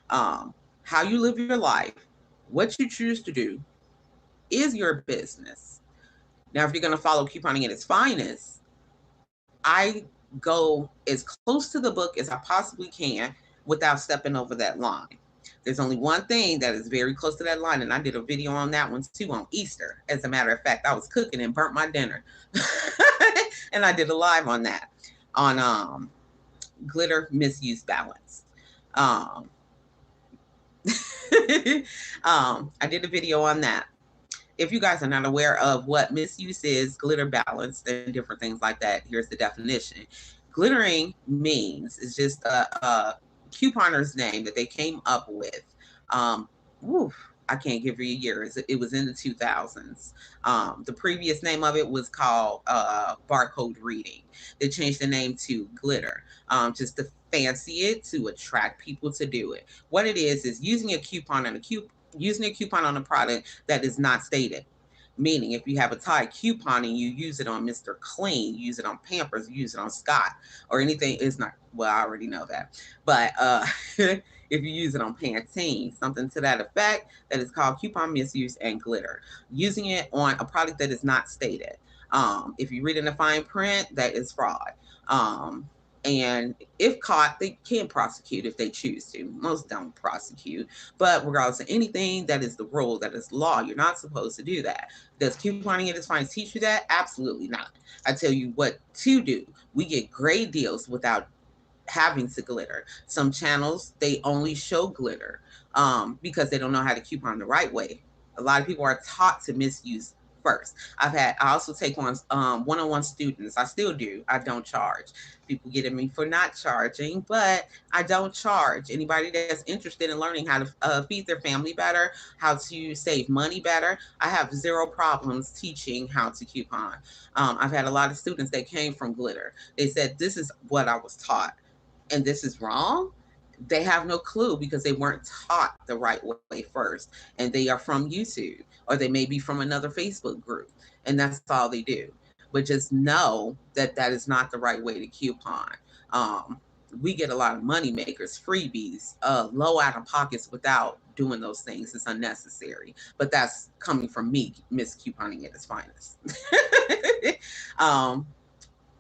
How you live your life, what you choose to do, is your business. Now, if you're going to follow couponing at its finest, I go as close to the book as I possibly can without stepping over that line. There's only one thing that is very close to that line, and I did a video on that one too on Easter. As a matter of fact, I was cooking and burnt my dinner, and I did a live on that on glitter misuse balance. Um, I did a video on that. If you guys are not aware of what misuse is, glitter balance, and different things like that, here's the definition. Glittering means is just a couponer's name that they came up with. Um, woof, I can't give you a year. It was in the 2000s. The previous name of it was called barcode reading. They changed the name to glitter, just to fancy it, to attract people to do it. What it is using a coupon on using a coupon on a product that is not stated. Meaning, if you have a Tide coupon and you use it on Mr. Clean, you use it on Pampers, you use it on Scott, or anything, it's not, well, I already know that. But if you use it on Pantene, something to that effect, that is called coupon misuse and glitter. Using it on a product that is not stated. If you read in the fine print, that is fraud. And if caught, they can prosecute if they choose to. Most don't prosecute. But regardless of anything, that is the rule, that is law. You're not supposed to do that. Does couponing at its finest teach you that? Absolutely not. I tell you what to do. We get great deals without having to glitter. Some channels, they only show glitter because they don't know how to coupon the right way. A lot of people are taught to misuse first. I also take one-on-one students. I still do. I don't charge. People get at me for not charging, but I don't charge. Anybody that's interested in learning how to feed their family better, how to save money better, I have zero problems teaching how to coupon. I've had a lot of students that came from glitter. They said, this is what I was taught and this is wrong. They have no clue because they weren't taught the right way first, and they are from YouTube, or they may be from another Facebook group, and that's all they do. But just know that that is not the right way to coupon. um, we get a lot of money makers, freebies, low out of pockets without doing those things. It's unnecessary, but that's coming from me, Miss Couponing at its finest. um,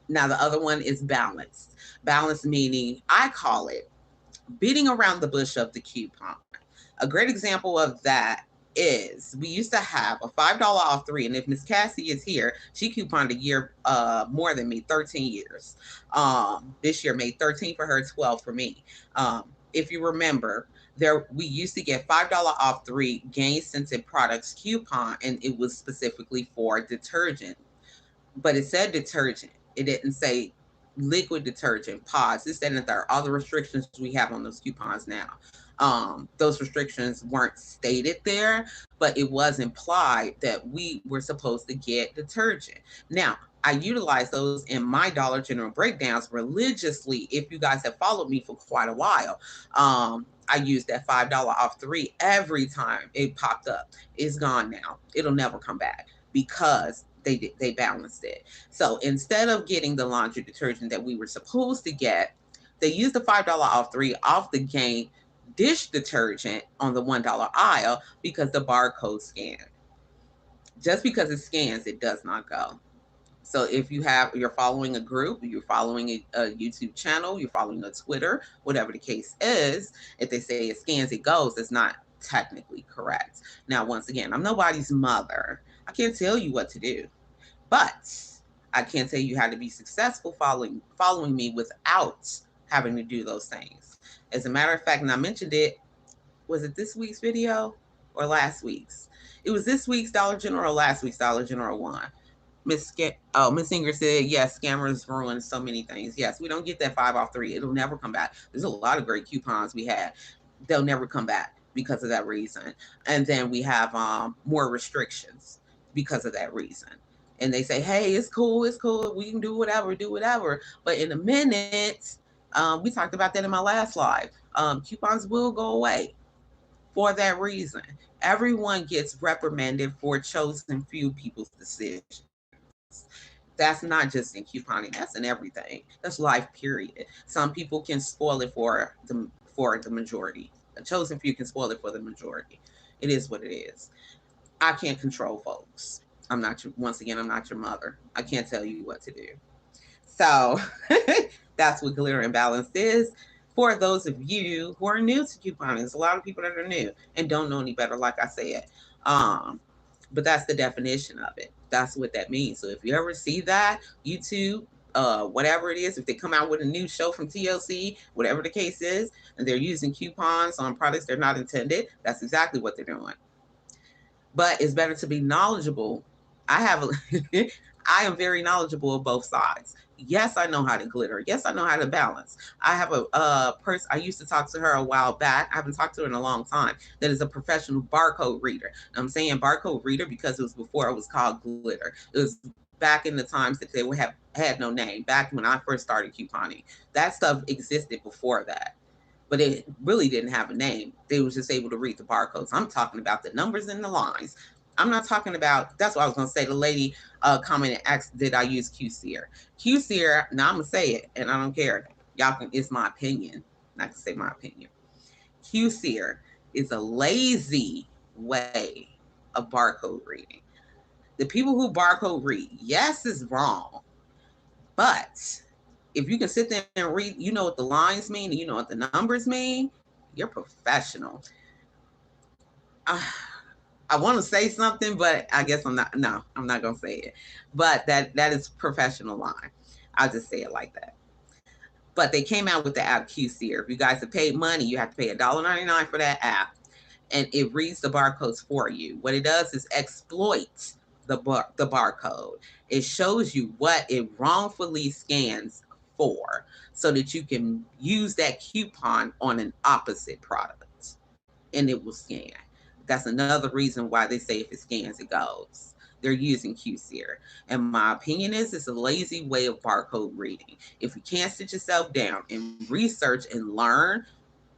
Now the other one is balance. Balance meaning, I call it beating around the bush of the coupon. A great example of that is we used to have a $5 off 3, and if Miss Cassie is here, she couponed a year more than me, 13 years. This year made 13 for her, 12 for me. If you remember, there we used to get $5 off 3 gain scented products coupon, and it was specifically for detergent, but it said detergent. It didn't say liquid detergent, pods, this, that, and the third. All the restrictions we have on those coupons now. Those restrictions weren't stated there, but it was implied that we were supposed to get detergent. Now, I utilize those in my Dollar General breakdowns religiously. If you guys have followed me for quite a while, I used that $5 off 3 every time it popped up. It's gone now. It'll never come back because they balanced it. So instead of getting the laundry detergent that we were supposed to get, they used the $5 off 3 off the game dish detergent on the $1 aisle because the barcode scanned. Just because it scans, it does not go. So if you're following a group, you're following a YouTube channel, you're following a Twitter, whatever the case is, if they say it scans, it goes, it's not technically correct. Now, once again, I'm nobody's mother. I can't tell you what to do, but I can tell you how to be successful following me without having to do those things. As a matter of fact, and I mentioned it, was it this week's video or last week's? It was this week's Dollar General or last week's Dollar General one. Miss Inger said, yes, scammers ruin so many things. Yes, we don't get that 5 off 3. It'll never come back. There's a lot of great coupons we had. they'll never come back because of that reason. And then we have more restrictions because of that reason. And they say, hey, it's cool, we can do whatever. But in a minute, we talked about that in my last live. Coupons will go away for that reason. Everyone gets reprimanded for chosen few people's decisions. That's not just in couponing, that's in everything. That's life, period. Some people can spoil it for the majority. A chosen few can spoil it for the majority. It is what it is. I can't control folks. I'm not your, once again, I'm not your mother. I can't tell you what to do. So that's what glitter and balance is. For those of you who are new to couponing, there's a lot of people that are new and don't know any better, like I said. Um, but that's the definition of it. That's what that means. So if you ever see that, YouTube, whatever it is, if they come out with a new show from TLC, whatever the case is, and they're using coupons on products they're not intended, that's exactly what they're doing. But it's better to be knowledgeable. I have a, I am very knowledgeable of both sides. Yes, I know how to glitter. Yes, I know how to balance. I have a person. I used to talk to her a while back. I haven't talked to her in a long time. That is a professional barcode reader. I'm saying barcode reader because it was before it was called glitter. It was back in the times that they would have had no name. Back when I first started couponing, that stuff existed before that, but it really didn't have a name. They was just able to read the barcodes. I'm talking about the numbers and the lines. I'm not talking about. That's what I was going to say. The lady commented, asked, "Did I use QSeer?" QSeer. Now I'm gonna say it, and I don't care. Y'all can. It's my opinion. And I can say my opinion. QSeer is a lazy way of barcode reading. The people who barcode read, yes, is wrong, but if you can sit there and read, you know what the lines mean, and you know what the numbers mean, you're professional. I, I want to say something, but I guess I'm not. No, I'm not gonna say it. But that is professional line. I'll just say it like that. But they came out with the app QSeer. If you guys have paid money, you have to pay $1.99 for that app, and it reads the barcodes for you. What it does is exploit the barcode. It shows you what it wrongfully scans for, so that you can use that coupon on an opposite product, and it will scan. That's another reason why they say if it scans, it goes. They're using QSeer. And my opinion is it's a lazy way of barcode reading. If you can't sit yourself down and research and learn,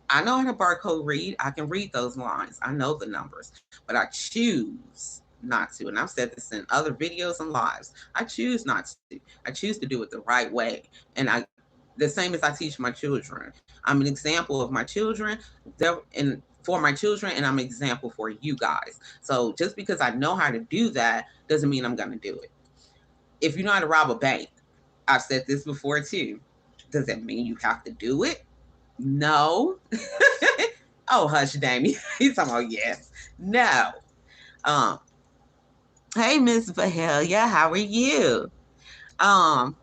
I know how to barcode read. I can read those lines. I know the numbers, but I choose not to. And I've said this in other videos and lives. I choose not to. I choose to do it the right way. And the same as I teach my children. I'm an example of my children. And for my children, and I'm an example for you guys. So just because I know how to do that doesn't mean I'm going to do it. If you know how to rob a bank, I've said this before too. Does that mean you have to do it? No. Oh, hush, Damien. He's talking about yes. No. Um, hey, Miss Vahelia, how are you? Um,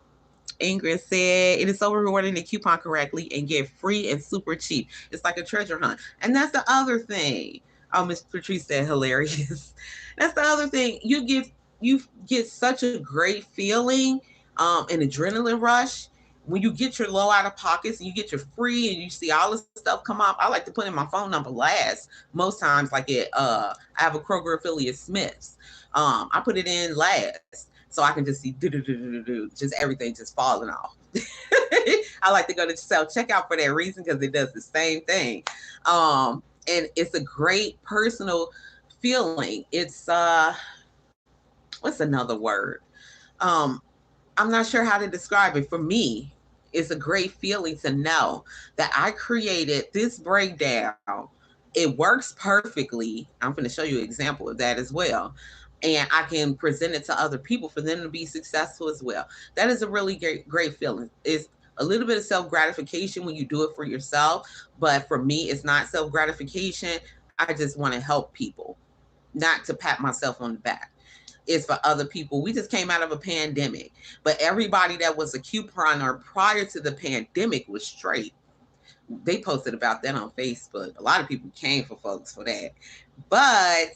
Ingrid said, it is so rewarding to coupon correctly and get free and super cheap. It's like a treasure hunt. And that's the other thing. Oh, Miss Patrice said hilarious. That's the other thing. You get such a great feeling, an adrenaline rush when you get your low out of pockets and you get your free and you see all this stuff come up. I like to put in my phone number last most times, like I have a Kroger affiliate Smiths. I put it in last so I can just see just everything just falling off. I like to go to self checkout for that reason because it does the same thing. And it's a great personal feeling. It's what's another word? Um, I'm not sure how to describe it. For me, it's a great feeling to know that I created this breakdown. It works perfectly. I'm going to show you an example of that as well. And I can present it to other people for them to be successful as well. That is a really great feeling. It's a little bit of self gratification when you do it for yourself. But for me, it's not self gratification. I just want to help people, not to pat myself on the back. Is for other people. We just came out of a pandemic, but everybody that was a couponer prior to the pandemic was straight. They posted about that on Facebook. A lot of people came for folks for that, but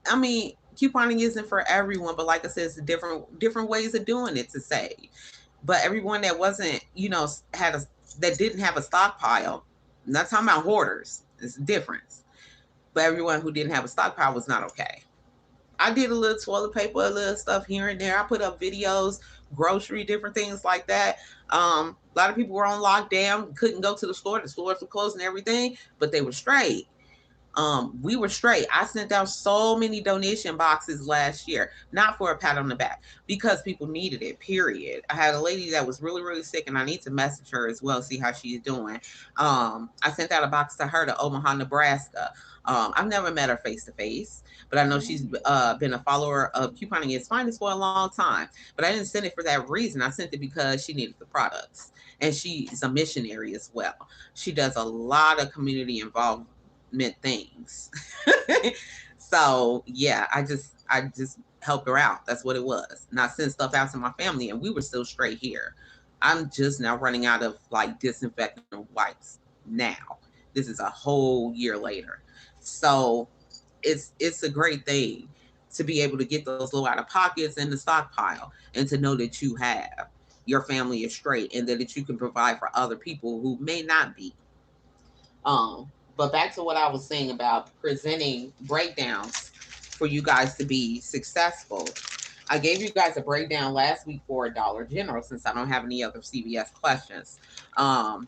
I mean, couponing isn't for everyone. But like I said, it's different ways of doing it to save. But everyone that wasn't, that didn't have a stockpile, I'm not talking about hoarders. It's a difference. But everyone who didn't have a stockpile was not okay. I did a little toilet paper, a little stuff here and there. I put up videos, grocery, different things like that. A lot of people were on lockdown, couldn't go to the store. The stores were closed and everything, but they were straight. We were straight. I sent out so many donation boxes last year, not for a pat on the back, because people needed it, period. I had a lady that was really, really sick, and I need to message her as well, see how she's doing. I sent out a box to her to Omaha, Nebraska. I've never met her face to face, but I know she's been a follower of Couponing is Finest for a long time. But I didn't send it for that reason. I sent it because she needed the products. And she's a missionary as well. She does a lot of community involvement things. So yeah, I just helped her out. That's what it was. And I sent stuff out to my family, and we were still straight here. I'm just now running out of like disinfectant wipes now. This is a whole year later. So it's a great thing to be able to get those little out of pockets in the stockpile and to know that you have your family is straight and that you can provide for other people who may not be. But back to what I was saying about presenting breakdowns for you guys to be successful. I gave you guys a breakdown last week for Dollar General since I don't have any other CVS questions. Um,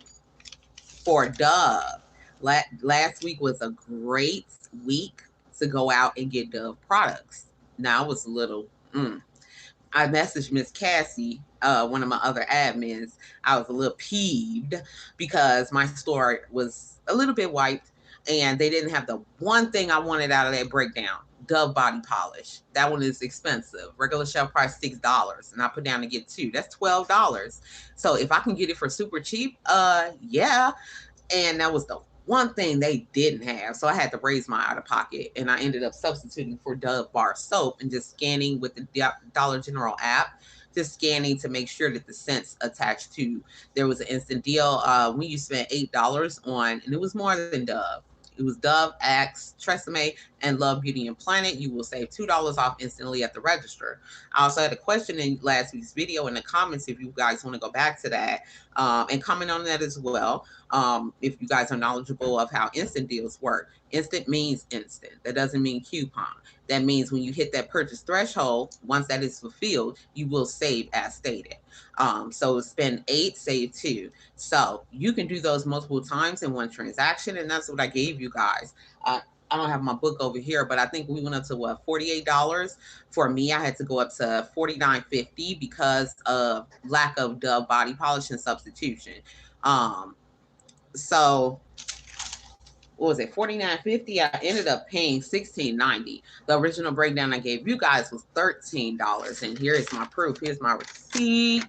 for Dove, last week was a great week to go out and get Dove products. Now I was a little, I messaged Miss Cassie, one of my other admins. I was a little peeved because my store was a little bit wiped and they didn't have the one thing I wanted out of that breakdown. Dove body polish. That one is expensive. Regular shelf price $6, and I put down to get two. That's $12. So if I can get it for super cheap, yeah. And that was the one thing they didn't have. So I had to raise my out of pocket, and I ended up substituting for Dove bar soap and just scanning with the Dollar General app, just scanning to make sure that the scents attached to. There was an instant deal when you spent $8 on, and it was more than Dove. It was Dove, Axe, Tresemme, and Love Beauty and Planet. You will save $2 off instantly at the register. I also had a question in last week's video in the comments if you guys want to go back to that and comment on that as well. If you guys are knowledgeable of how instant deals work. Instant means instant. That doesn't mean coupon. That means when you hit that purchase threshold, once that is fulfilled, you will save as stated. So spend 8, save 2. So you can do those multiple times in one transaction, and that's what I gave you guys. I don't have my book over here, but I think we went up to what, $48. For me, I had to go up to $49.50 because of lack of Dove body polish and substitution. Um, so what was it, 49.50? I ended up paying 16.90. The original breakdown I gave you guys was $13. And here is my proof. Here's my receipt.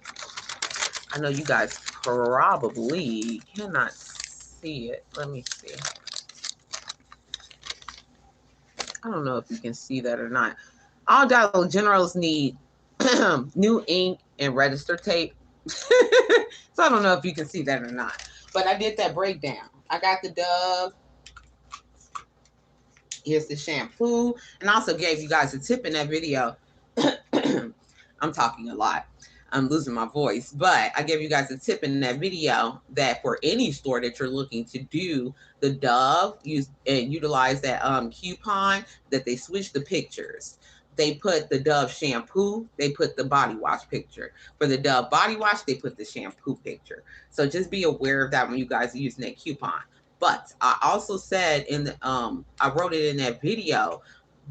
I know you guys probably cannot see it. Let me see. I don't know if you can see that or not. All Dollar Generals need new ink and register tape. So I don't know if you can see that or not. But I did that breakdown. I got the Dove. Here's the shampoo. And I also gave you guys a tip in that video. I'm talking a lot. I'm losing my voice. But I gave you guys a tip in that video that for any store that you're looking to do the Dove, use and utilize that coupon, that they switch the pictures. They put the Dove shampoo, they put the body wash picture. For the Dove body wash, they put the shampoo picture. So just be aware of that when you guys are using that coupon. But I also said in the I wrote it in that video,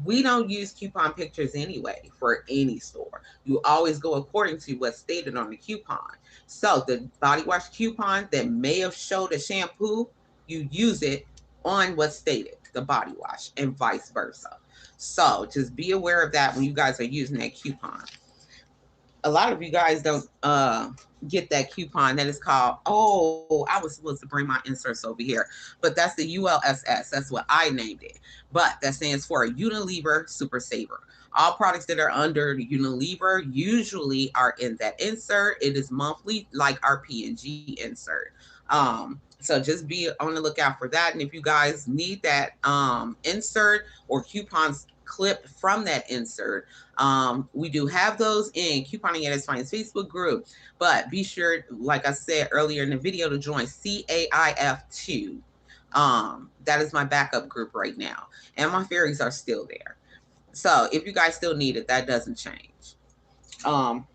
we don't use coupon pictures anyway for any store. You always go according to what's stated on the coupon. So the body wash coupon that may have showed a shampoo, you use it on what's stated, the body wash, and vice versa. So just be aware of that when you guys are using that coupon. A lot of you guys don't get that coupon that is called, oh, I was supposed to bring my inserts over here, but that's the ULSS. That's what I named it. But that stands for Unilever Super Saver. All products that are under the Unilever usually are in that insert. It is monthly, like our P&G insert. So just be on the lookout for that. And if you guys need that insert or coupons clipped from that insert, We do have those in Couponing at its Finest Facebook group, but be sure, like I said earlier in the video, to join CAIF2. That is my backup group right now, and my fairies are still there. So if you guys still need it, that doesn't change. Um,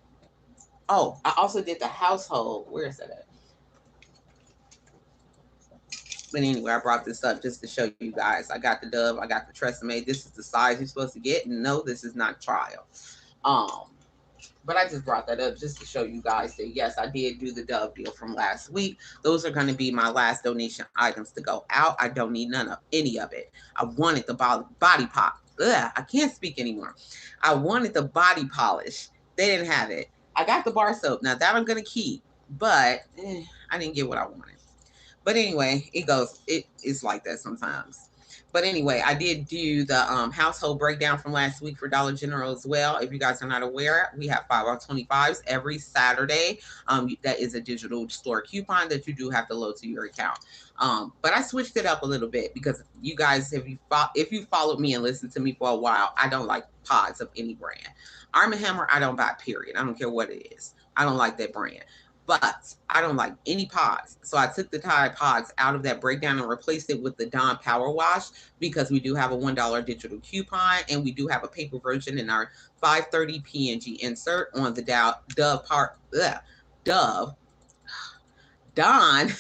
oh, I also did the household. Where is that at? But anyway, I brought this up just to show you guys. I got the Dove, I got the Tresemme. This is the size you're supposed to get. And no, this is not trial. Um, but I just brought that up just to show you guys that yes, I did do the Dove deal from last week. Those are going to be my last donation items to go out. I don't need none of any of it. I wanted the body pop. Ugh, I can't speak anymore. I wanted the body polish. They didn't have it. I got the bar soap. Now that I'm going to keep, but I didn't get what I wanted. But anyway, it's like that sometimes. But anyway, I did do the household breakdown from last week for Dollar General as well. If you guys are not aware, we have 5 off 25s every Saturday. That is a digital store coupon that you do have to load to your account. But I switched it up a little bit because you guys, if you followed me and listened to me for a while, I don't like pods of any brand. Arm & Hammer, I don't buy, period. I don't care what it is. I don't like that brand. But I don't like any pods. So I took the Tide pods out of that breakdown and replaced it with the Dawn Power Wash because we do have a $1 digital coupon and we do have a paper version in our 530 PNG insert on the Dove Dawn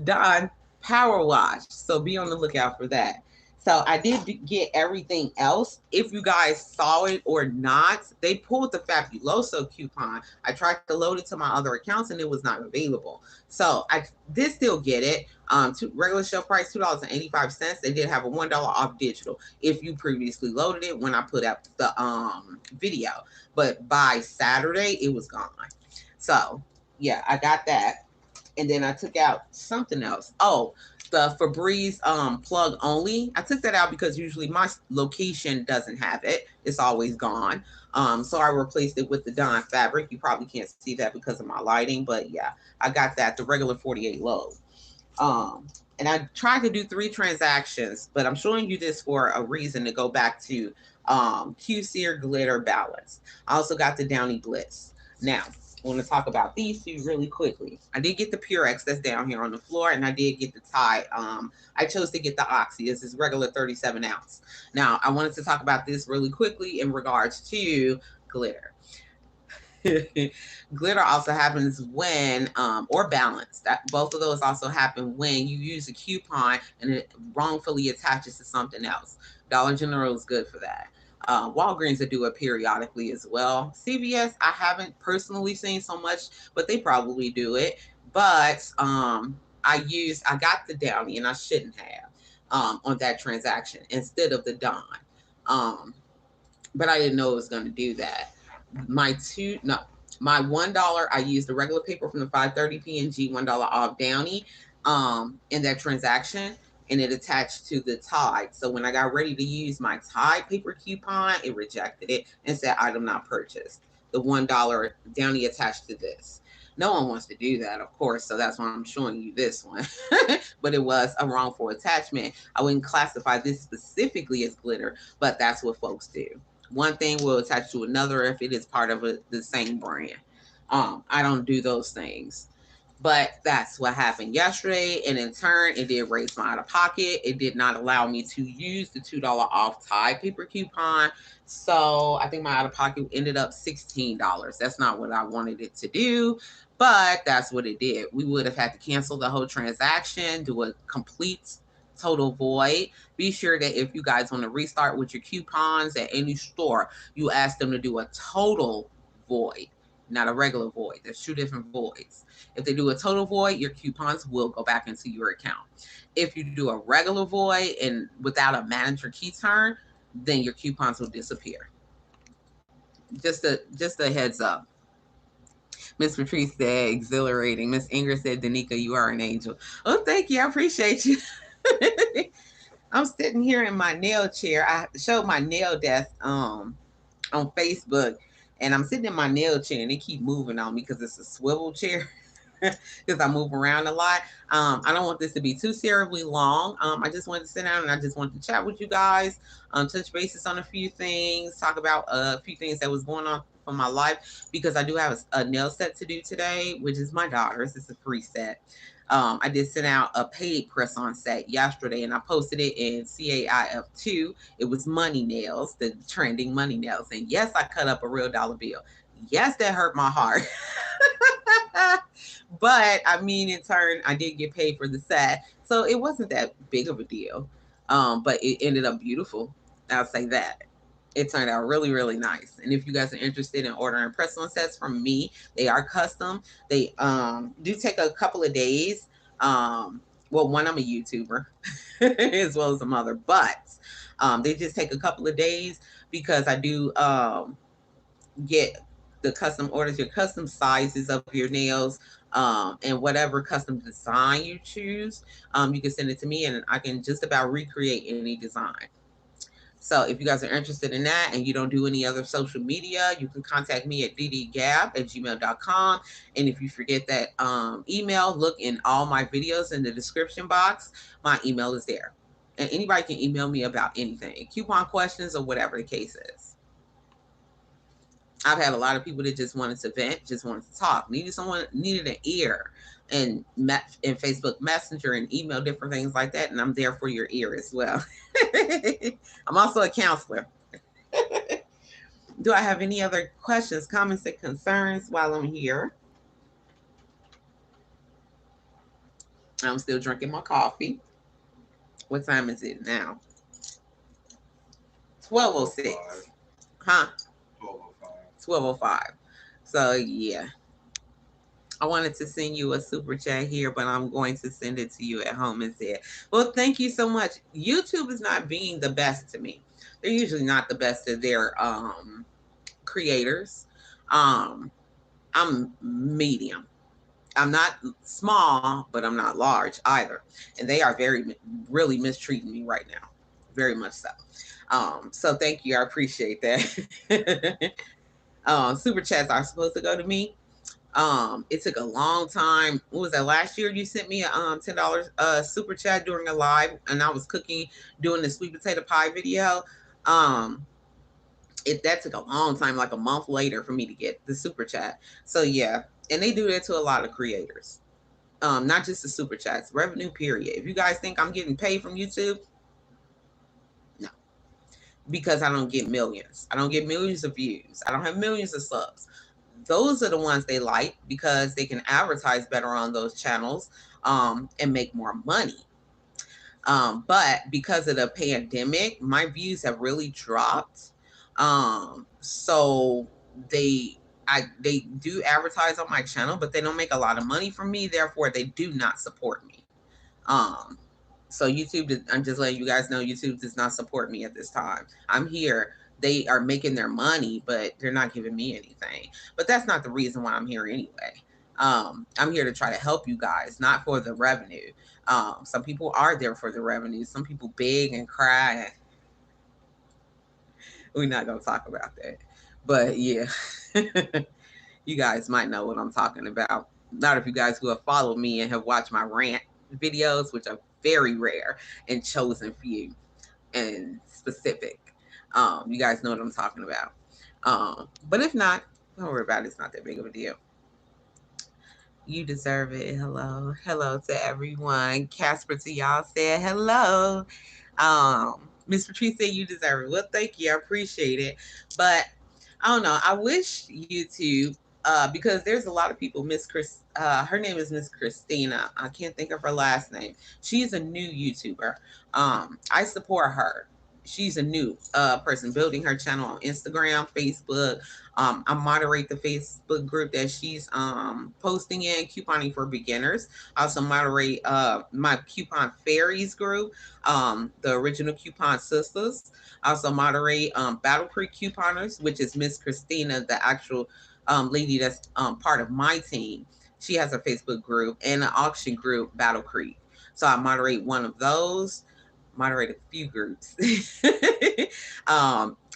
Dawn Power Wash. So be on the lookout for that. So I did get everything else. If you guys saw it or not, they pulled the Fabuloso coupon. I tried to load it to my other accounts and it was not available. So I did still get it. Regular shelf price $2.85. They did have a $1 off digital if you previously loaded it when I put up the video. But by Saturday, it was gone. So yeah, I got that. And then I took out something else. Oh, the Febreze plug only. I took that out because usually my location doesn't have it. It's always gone. So I replaced it with the Dawn fabric. You probably can't see that because of my lighting, but yeah, I got that, the regular 48 load. And I tried to do 3 transactions, but I'm showing you this for a reason to go back to Q-Sear Glitter Balance. I also got the Downy Bliss. Now, I want to talk about these 2 really quickly. I did get the Purex that's down here on the floor, and I did get the Tide. I chose to get the Oxy. This is regular 37 ounce. Now, I wanted to talk about this really quickly in regards to glitter. Glitter also happens when, or balance. That both of those also happen when you use a coupon and it wrongfully attaches to something else. Dollar General is good for that. Walgreens will do it periodically as well. CVS, I haven't personally seen so much, but they probably do it. But I got the Downy, and I shouldn't have on that transaction instead of the Dawn. But I didn't know it was going to do that. My $1, I used the regular paper from the 530 PNG $1 off Downy in that transaction, and it attached to the Tide. So when I got ready to use my Tide paper coupon, it rejected it and said item not purchased. The $1 Downy attached to this. No one wants to do that, of course, so that's why I'm showing you this one. But it was a wrongful attachment. I wouldn't classify this specifically as glitter, but that's what folks do. One thing will attach to another if it is part of the same brand. I don't do those things. But that's what happened yesterday. And in turn, it did raise my out of pocket. It did not allow me to use the $2 off Tide paper coupon. So I think my out of pocket ended up $16. That's not what I wanted it to do, but that's what it did. We would have had to cancel the whole transaction, do a complete total void. Be sure that if you guys want to restart with your coupons at any store, you ask them to do a total void, not a regular void. There's 2 different voids. If they do a total void, your coupons will go back into your account. If you do a regular void and without a manager key turn, then your coupons will disappear. Just a heads up. Miss Patrice said, exhilarating. Miss Ingrid said, Danica, you are an angel. Oh, thank you. I appreciate you. I'm sitting here in my nail chair. I showed my nail desk on Facebook, and I'm sitting in my nail chair, and they keep moving on me because it's a swivel chair. because I move around a lot. I don't want this to be too terribly long. I just wanted to sit down and I just wanted to chat with you guys, touch bases on a few things, talk about a few things that was going on for my life because I do have a nail set to do today, which is my daughter's. It's a free set. I did send out a paid press on set yesterday and I posted it in CAIF2. It was money nails, the trending money nails. And yes, I cut up a real dollar bill. Yes, that hurt my heart. But I mean, in turn, I did get paid for the set. So it wasn't that big of a deal. But it ended up beautiful. I'll say that. It turned out really, really nice. And if you guys are interested in ordering press-on sets from me, they are custom. They do take a couple of days. Well, one, I'm a YouTuber as well as a mother, but they just take a couple of days because I do get the custom orders, your custom sizes of your nails, and whatever custom design you choose. You can send it to me and I can just about recreate any design. So if you guys are interested in that and you don't do any other social media, you can contact me at ddgab@gmail.com. And if you forget that email, look in all my videos in the description box. My email is there. And anybody can email me about anything, coupon questions or whatever the case is. I've had a lot of people that just wanted to vent, just wanted to talk, needed an ear, and in Facebook Messenger and email different things like that. And I'm there for your ear as well. I'm also a counselor. Do I have any other questions, comments, and concerns while I'm here? I'm still drinking my coffee. What time is it now? 12:06. Huh? 12:05. 12:05. So yeah. I wanted to send you a super chat here, but I'm going to send it to you at home instead. Well, thank you so much. YouTube is not being the best to me. They're usually not the best of their creators. Um, I'm medium. I'm not small, but I'm not large either. And they are really mistreating me right now. Very much so. So thank you. I appreciate that. Super chats are supposed to go to me. It took a long time. What was that, last year? You sent me a $10 super chat during a live, and I was cooking, doing the sweet potato pie video. Um, that took a long time, like a month later, for me to get the super chat. So yeah, and they do that to a lot of creators. Not just the super chats, revenue period. If you guys think I'm getting paid from YouTube, no, because I don't get millions. I don't get millions of views. I don't have millions of subs. Those are the ones they like because they can advertise better on those channels, and make more money. But because of the pandemic, my views have really dropped. So they they do advertise on my channel, but they don't make a lot of money from me. Therefore, they do not support me. Um, so YouTube, I'm just letting you guys know, YouTube does not support me at this time. I'm here. They are making their money, but they're not giving me anything. But that's not the reason why I'm here anyway. I'm here to try to help you guys, not for the revenue. Some people are there for the revenue. Some people beg and cry. We're not gonna talk about that. But yeah, you guys might know what I'm talking about. Not if you guys who have followed me and have watched my rant videos, which are very rare and chosen few and specific. You guys know what I'm talking about. But if not, don't worry about it. It's not that big of a deal. You deserve it. Hello. Hello to everyone. Casper to y'all said hello. Miss Patrice said you deserve it. Well, thank you. I appreciate it. But I don't know. I wish YouTube, because there's a lot of people, Miss Chris, her name is Miss Christina. I can't think of her last name. She's a new YouTuber. I support her. She's a new person building her channel on Instagram, Facebook. I moderate the Facebook group that she's posting in, couponing for beginners. I also moderate my coupon fairies group, the original coupon sisters. I also moderate Battle Creek couponers, which is Miss Christina, the actual lady that's part of my team. She has a Facebook group and an auction group, Battle Creek. So I moderate one of those, moderate a few groups.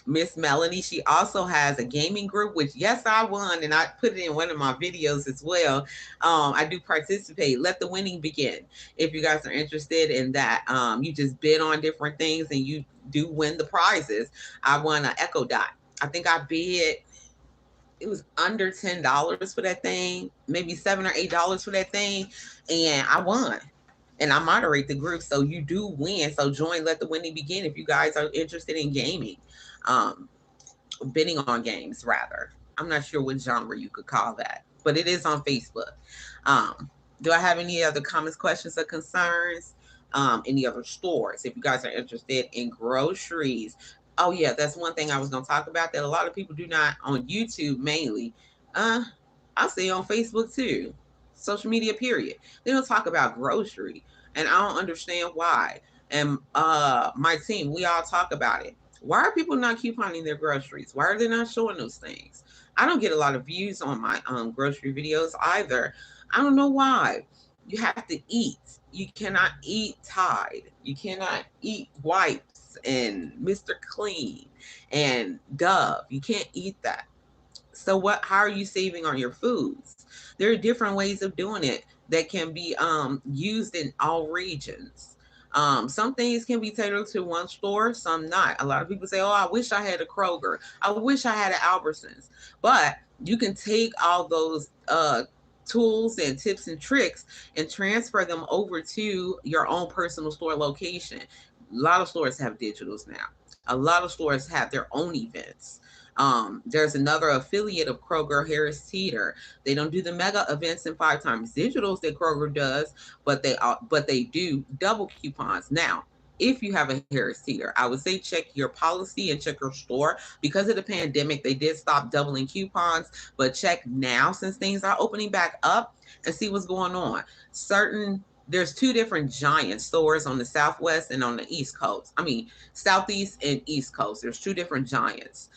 Miss Melanie, she also has a gaming group, which yes, I won, and I put it in one of my videos as well. I do participate. Let the winning begin. If you guys are interested in that, you just bid on different things and you do win the prizes. I won an Echo Dot. I think I bid, it was under $10 for that thing, maybe $7 or $8 for that thing, and I won. And I moderate the group, so you do win. So join, let the winning begin if you guys are interested in gaming. Um, Bidding on games rather. I'm not sure what genre you could call that, but it is on Facebook. Um, do I have any other comments, questions, or concerns? Any other stores? If you guys are interested in groceries, oh yeah, that's one thing I was going to talk about that a lot of people do not on YouTube mainly. Uh, I see on Facebook too. Social media, period. They don't talk about grocery, and I don't understand why. And my team, we all talk about it. Why are people not couponing their groceries? Why are they not showing those things? I don't get a lot of views on my grocery videos either. I don't know why. You have to eat. You cannot eat Tide. You cannot eat wipes and Mr. Clean and Dove. You can't eat that. So what, how are you saving on your foods? There are different ways of doing it that can be used in all regions. Some things can be tailored to one store, some not. A lot of people say, oh, I wish I had a Kroger, I wish I had an Albertsons. But you can take all those tools and tips and tricks and transfer them over to your own personal store location. A lot of stores have digitals now. A lot of stores have their own events. There's another affiliate of Kroger, Harris Teeter. They don't do the mega events and 5 times digitals that Kroger does, but they do double coupons. Now, if you have a Harris Teeter, I would say check your policy and check your store. Because of the pandemic, they did stop doubling coupons, but check now since things are opening back up and see what's going on. Certain There's two different giant stores on the southwest and on the east coast. I mean, southeast and east coast. There's two different giants.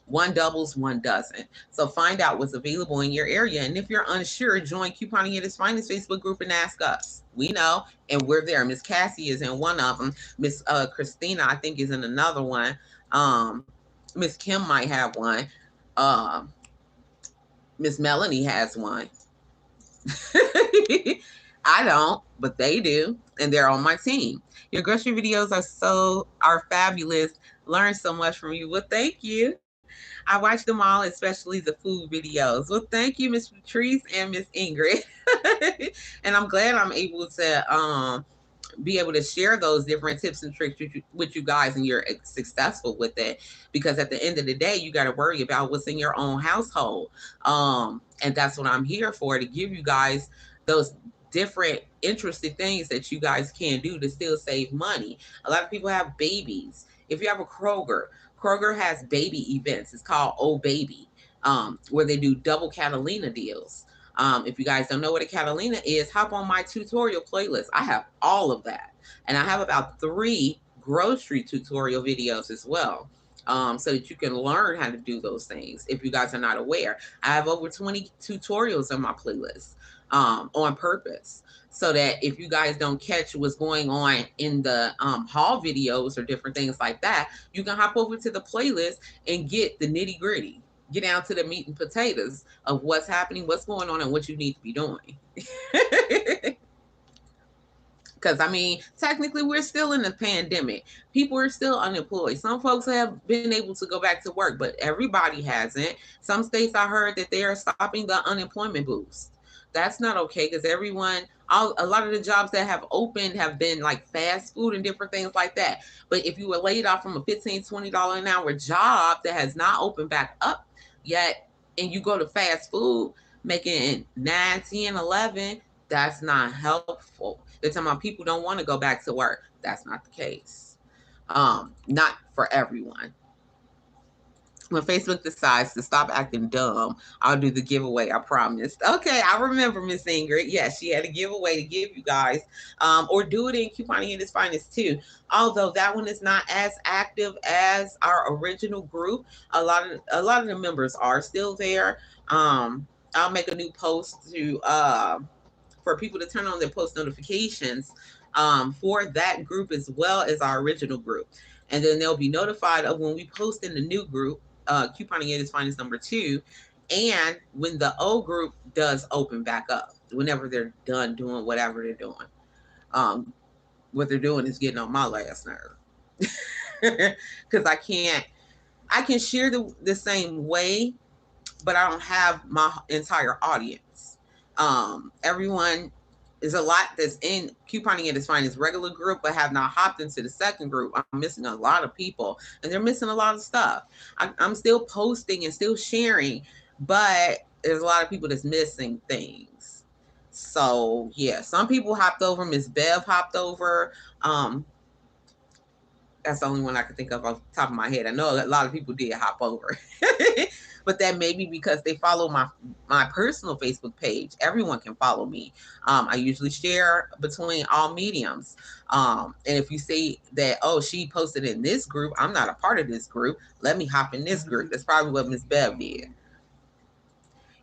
One doubles, one doesn't. So find out what's available in your area. And if you're unsure, join Couponing at its Finest Facebook group and ask us. We know, and we're there. Miss Cassie is in one of them. Miss Christina, I think, is in another one. Miss Kim might have one. Um, Miss Melanie has one. I don't, but they do, and they're on my team. Your grocery videos are fabulous. Learn so much from you. Well, thank you. I watch them all, especially the food videos. Well, thank you, Miss Patrice and Miss Ingrid. And I'm glad I'm able to be able to share those different tips and tricks with you guys, and you're successful with it, because at the end of the day you got to worry about what's in your own household. And that's what I'm here for, to give you guys those different interesting things that you guys can do to still save money. A lot of people have babies. If you have a Kroger has baby events. It's called Oh Baby, where they do double Catalina deals. If you guys don't know what a Catalina is, hop on my tutorial playlist. I have all of that. And I have about 3 grocery tutorial videos as well. So that you can learn how to do those things if you guys are not aware. I have over 20 tutorials on my playlist, on purpose. So that if you guys don't catch what's going on in the haul videos or different things like that, you can hop over to the playlist and get the nitty gritty, get down to the meat and potatoes of what's happening, what's going on, and what you need to be doing. Because, I mean, technically, we're still in the pandemic. People are still unemployed. Some folks have been able to go back to work, but everybody hasn't. Some states, I heard that they are stopping the unemployment boost. That's not okay, because a lot of the jobs that have opened have been like fast food and different things like that. But if you were laid off from a $15, $20 an hour job that has not opened back up yet, and you go to fast food making 9, 10, 11, that's not helpful. They're talking about people don't want to go back to work. That's not the case. Not for everyone. When Facebook decides to stop acting dumb, I'll do the giveaway. I promised. Okay, I remember Miss Ingrid. Yes, she had a giveaway to give you guys, or do it in Couponing at its Finest too. Although that one is not as active as our original group. A lot of the members are still there. I'll make a new post to for people to turn on their post notifications for that group as well as our original group. And then they'll be notified of when we post in the new group, couponing at its finest number 2, and when the old group does open back up, whenever they're done doing whatever they're doing. Um, what they're doing is getting on my last nerve because I can share the same way, but I don't have my entire audience. Everyone is a lot that's in couponing at its finest regular group, but have not hopped into the second group. I'm missing a lot of people, and they're missing a lot of stuff. I'm still posting and still sharing, but there's a lot of people that's missing things. So yeah, some people hopped over. Miss Bev hopped over. Um, that's the only one I can think of off the top of my head. I know a lot of people did hop over, but that may be because they follow my personal Facebook page. Everyone can follow me. I usually share between all mediums. And if you say that, oh, she posted in this group, I'm not a part of this group. Let me hop in this group. That's probably what Miss Bev did.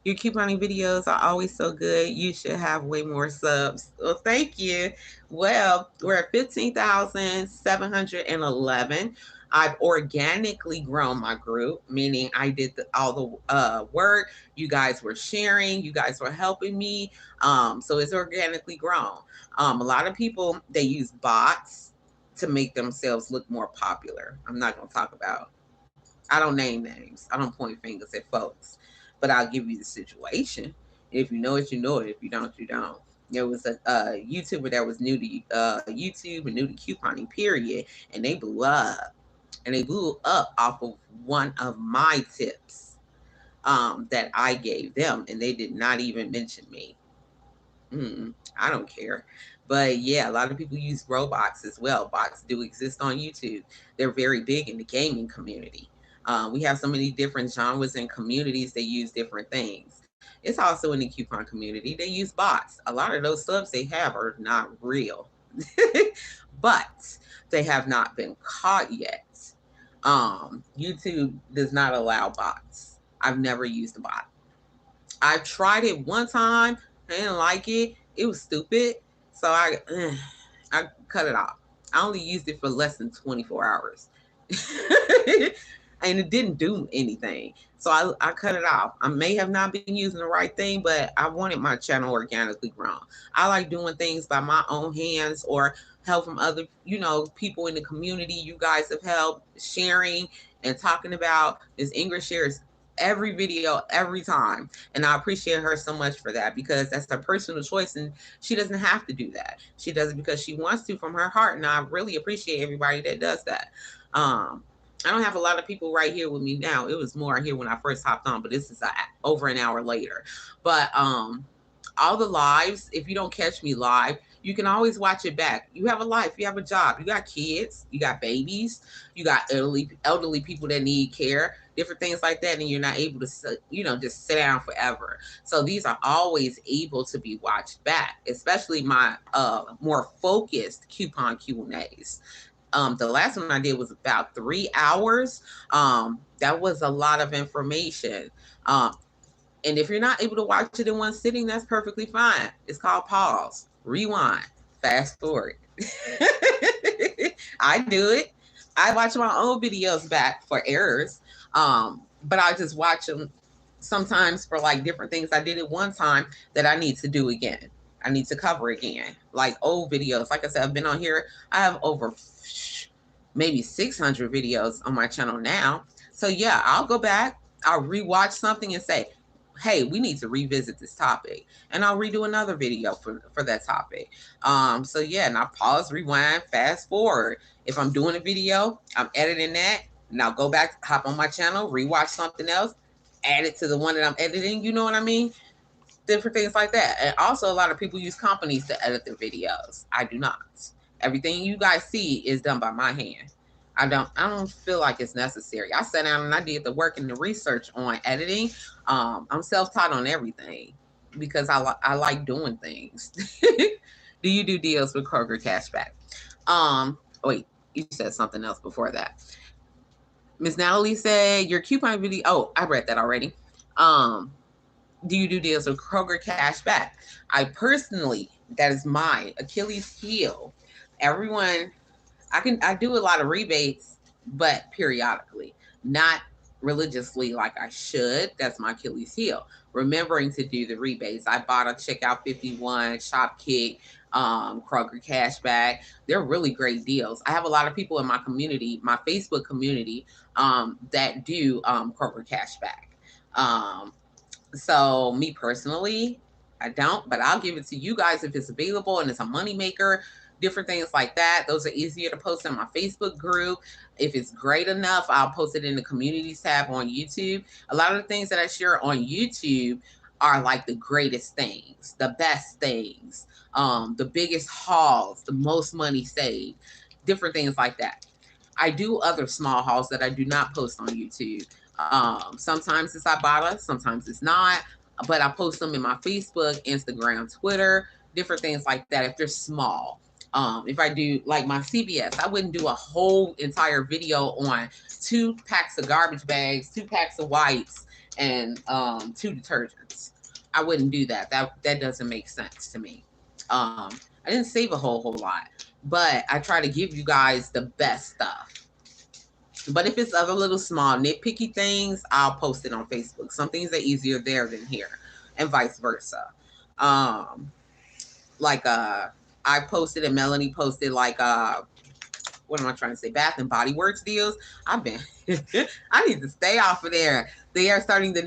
Your couponing videos are always so good. You should have way more subs. Well, thank you. Well, we're at 15,711. I've organically grown my group, meaning I did all the work. You guys were sharing. You guys were helping me. So it's organically grown. A lot of people, they use bots to make themselves look more popular. I'm not going to talk about, I don't name names. I don't point fingers at folks, but I'll give you the situation. If you know it, you know it. If you don't, you don't. There was a YouTuber that was new to YouTube and new to couponing, period, and they blew up. And they blew up off of one of my tips that I gave them, and they did not even mention me. I don't care. But yeah, a lot of people use Roblox as well. Bots do exist on YouTube. They're very big in the gaming community. We have so many different genres and communities that use different things. It's also in the coupon community. They use bots. A lot of those subs they have are not real, but they have not been caught yet. YouTube does not allow bots. I've never used a bot. I tried it one time. I didn't like it. It was stupid. So I cut it off. I only used it for less than 24 hours. And it didn't do anything. So I cut it off. I may have not been using the right thing, but I wanted my channel organically grown. I like doing things by my own hands or help from other, people in the community. You guys have helped sharing and talking about this. English shares every video every time, and I appreciate her so much for that because that's her personal choice and she doesn't have to do that. She does it because she wants to from her heart, and I really appreciate everybody that does that. I don't have a lot of people right here with me now. It was more here when I first hopped on, but this is over an hour later. But all the lives, if you don't catch me live, you can always watch it back. You have a life, you have a job, you got kids, you got babies, you got elderly people that need care, different things like that, and you're not able to, just sit down forever. So these are always able to be watched back, especially my more focused coupon Q&As. The last one I did was about 3 hours. That was a lot of information. And if you're not able to watch it in one sitting, that's perfectly fine. It's called pause, rewind, fast forward. I do it. I watch my own videos back for errors. But I just watch them sometimes for like different things I did at one time that I need to do again. I need to cover again. Like old videos. Like I said, I've been on here. I have over maybe 600 videos on my channel now. So yeah, I'll go back. I'll rewatch something and say, hey, we need to revisit this topic. And I'll redo another video for that topic. So yeah, and I pause, rewind, fast forward. If I'm doing a video, I'm editing that. And I'll go back, hop on my channel, rewatch something else, add it to the one that I'm editing. You know what I mean? Different things like that. And also a lot of people use companies to edit their videos. I do not. Everything you guys see is done by my hand. I don't feel like it's necessary. I sat down and I did the work and the research on editing. I'm self-taught on everything because I like doing things. Do you do deals with Kroger Cashback? Wait, you said something else before that. Miss Natalie said your coupon video. Oh, I read that already. Do you do deals with Kroger Cashback? I personally, that is my Achilles heel. Everyone I do a lot of rebates, but periodically, not religiously like I should. That's my Achilles heel. Remembering to do the rebates. I bought a Checkout 51, Shopkick, Kroger Cashback. They're really great deals. I have a lot of people in my community, my Facebook community, that do Kroger Cashback. Um, so me personally, I don't, but I'll give it to you guys if it's available and it's a money maker. Different things like that. Those are easier to post in my Facebook group. If it's great enough, I'll post it in the communities tab on YouTube. A lot of the things that I share on YouTube are like the greatest things, the best things, the biggest hauls, the most money saved, different things like that. I do other small hauls that I do not post on YouTube. Sometimes it's Ibotta, sometimes it's not, but I post them in my Facebook, Instagram, Twitter, different things like that if they're small. If I do like my CVS, I wouldn't do a whole entire video on 2 packs of garbage bags, 2 packs of wipes, and 2 detergents. I wouldn't do that. That doesn't make sense to me. I didn't save a whole lot, but I try to give you guys the best stuff. But if it's other little small nitpicky things, I'll post it on Facebook. Some things are easier there than here, and vice versa. Um, like I posted and Melanie posted like what am I trying to say? Bath and Body Works deals. I've been I need to stay off of there. They are starting the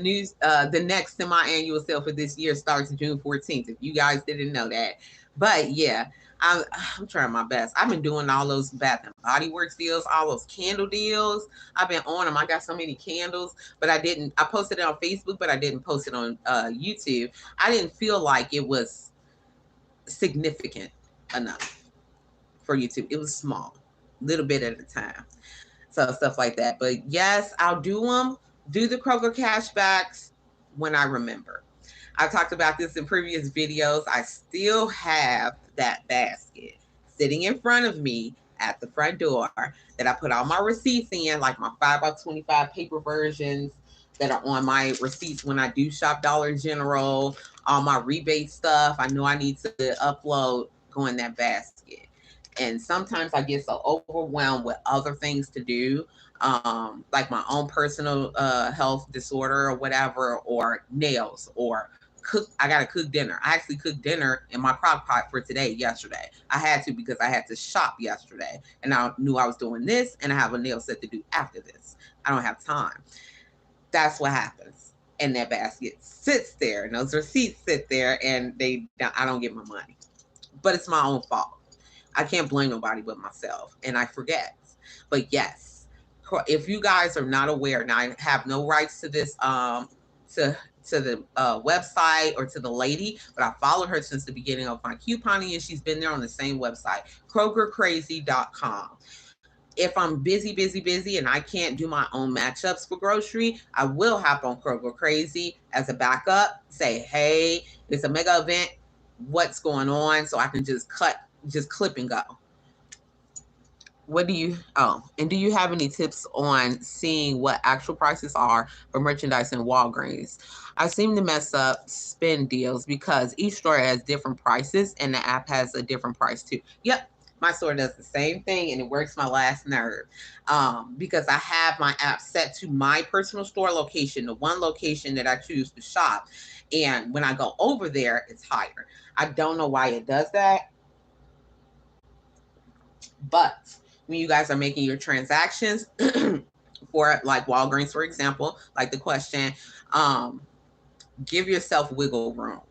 next semi-annual sale for this year starts June 14th, if you guys didn't know that. But yeah, I'm trying my best. I've been doing all those Bath and Body Works deals, all those candle deals. I've been on them. I got so many candles, but I posted it on Facebook, but I didn't post it on YouTube. I didn't feel like it was significant enough for YouTube. It was small, little bit at a time. So stuff like that. But yes, I'll do them. Do the Kroger cashbacks when I remember. I talked about this in previous videos. I still have that basket sitting in front of me at the front door that I put all my receipts in, like my 5 by 25 paper versions that are on my receipts when I do shop Dollar General, all my rebate stuff. I know I need to upload, go in that basket. And sometimes I get so overwhelmed with other things to do, like my own personal health disorder or whatever, or nails, or cook. I gotta cook dinner. I actually cooked dinner in my crock pot for today, yesterday. I had to because I had to shop yesterday, and I knew I was doing this, and I have a nail set to do after this. I don't have time. That's what happens. And that basket sits there, and those receipts sit there, and I don't get my money. But it's my own fault. I can't blame nobody but myself, and I forget. But yes, if you guys are not aware, now I have no rights to this, to the website or to the lady, but I followed her since the beginning of my couponing, and she's been there on the same website, KrogerCrazy.com. If I'm busy, and I can't do my own matchups for grocery, I will hop on Kroger Crazy as a backup, say, hey, it's a mega event. What's going on? So I can just clip and go. And do you have any tips on seeing what actual prices are for merchandise in Walgreens? I seem to mess up spend deals because each store has different prices and the app has a different price too. Yep, my store does the same thing and it works my last nerve, because I have my app set to my personal store location, the one location that I choose to shop. And when I go over there, it's higher. I don't know why it does that, but when you guys are making your transactions for like Walgreens, for example, like the question, um, give yourself wiggle room.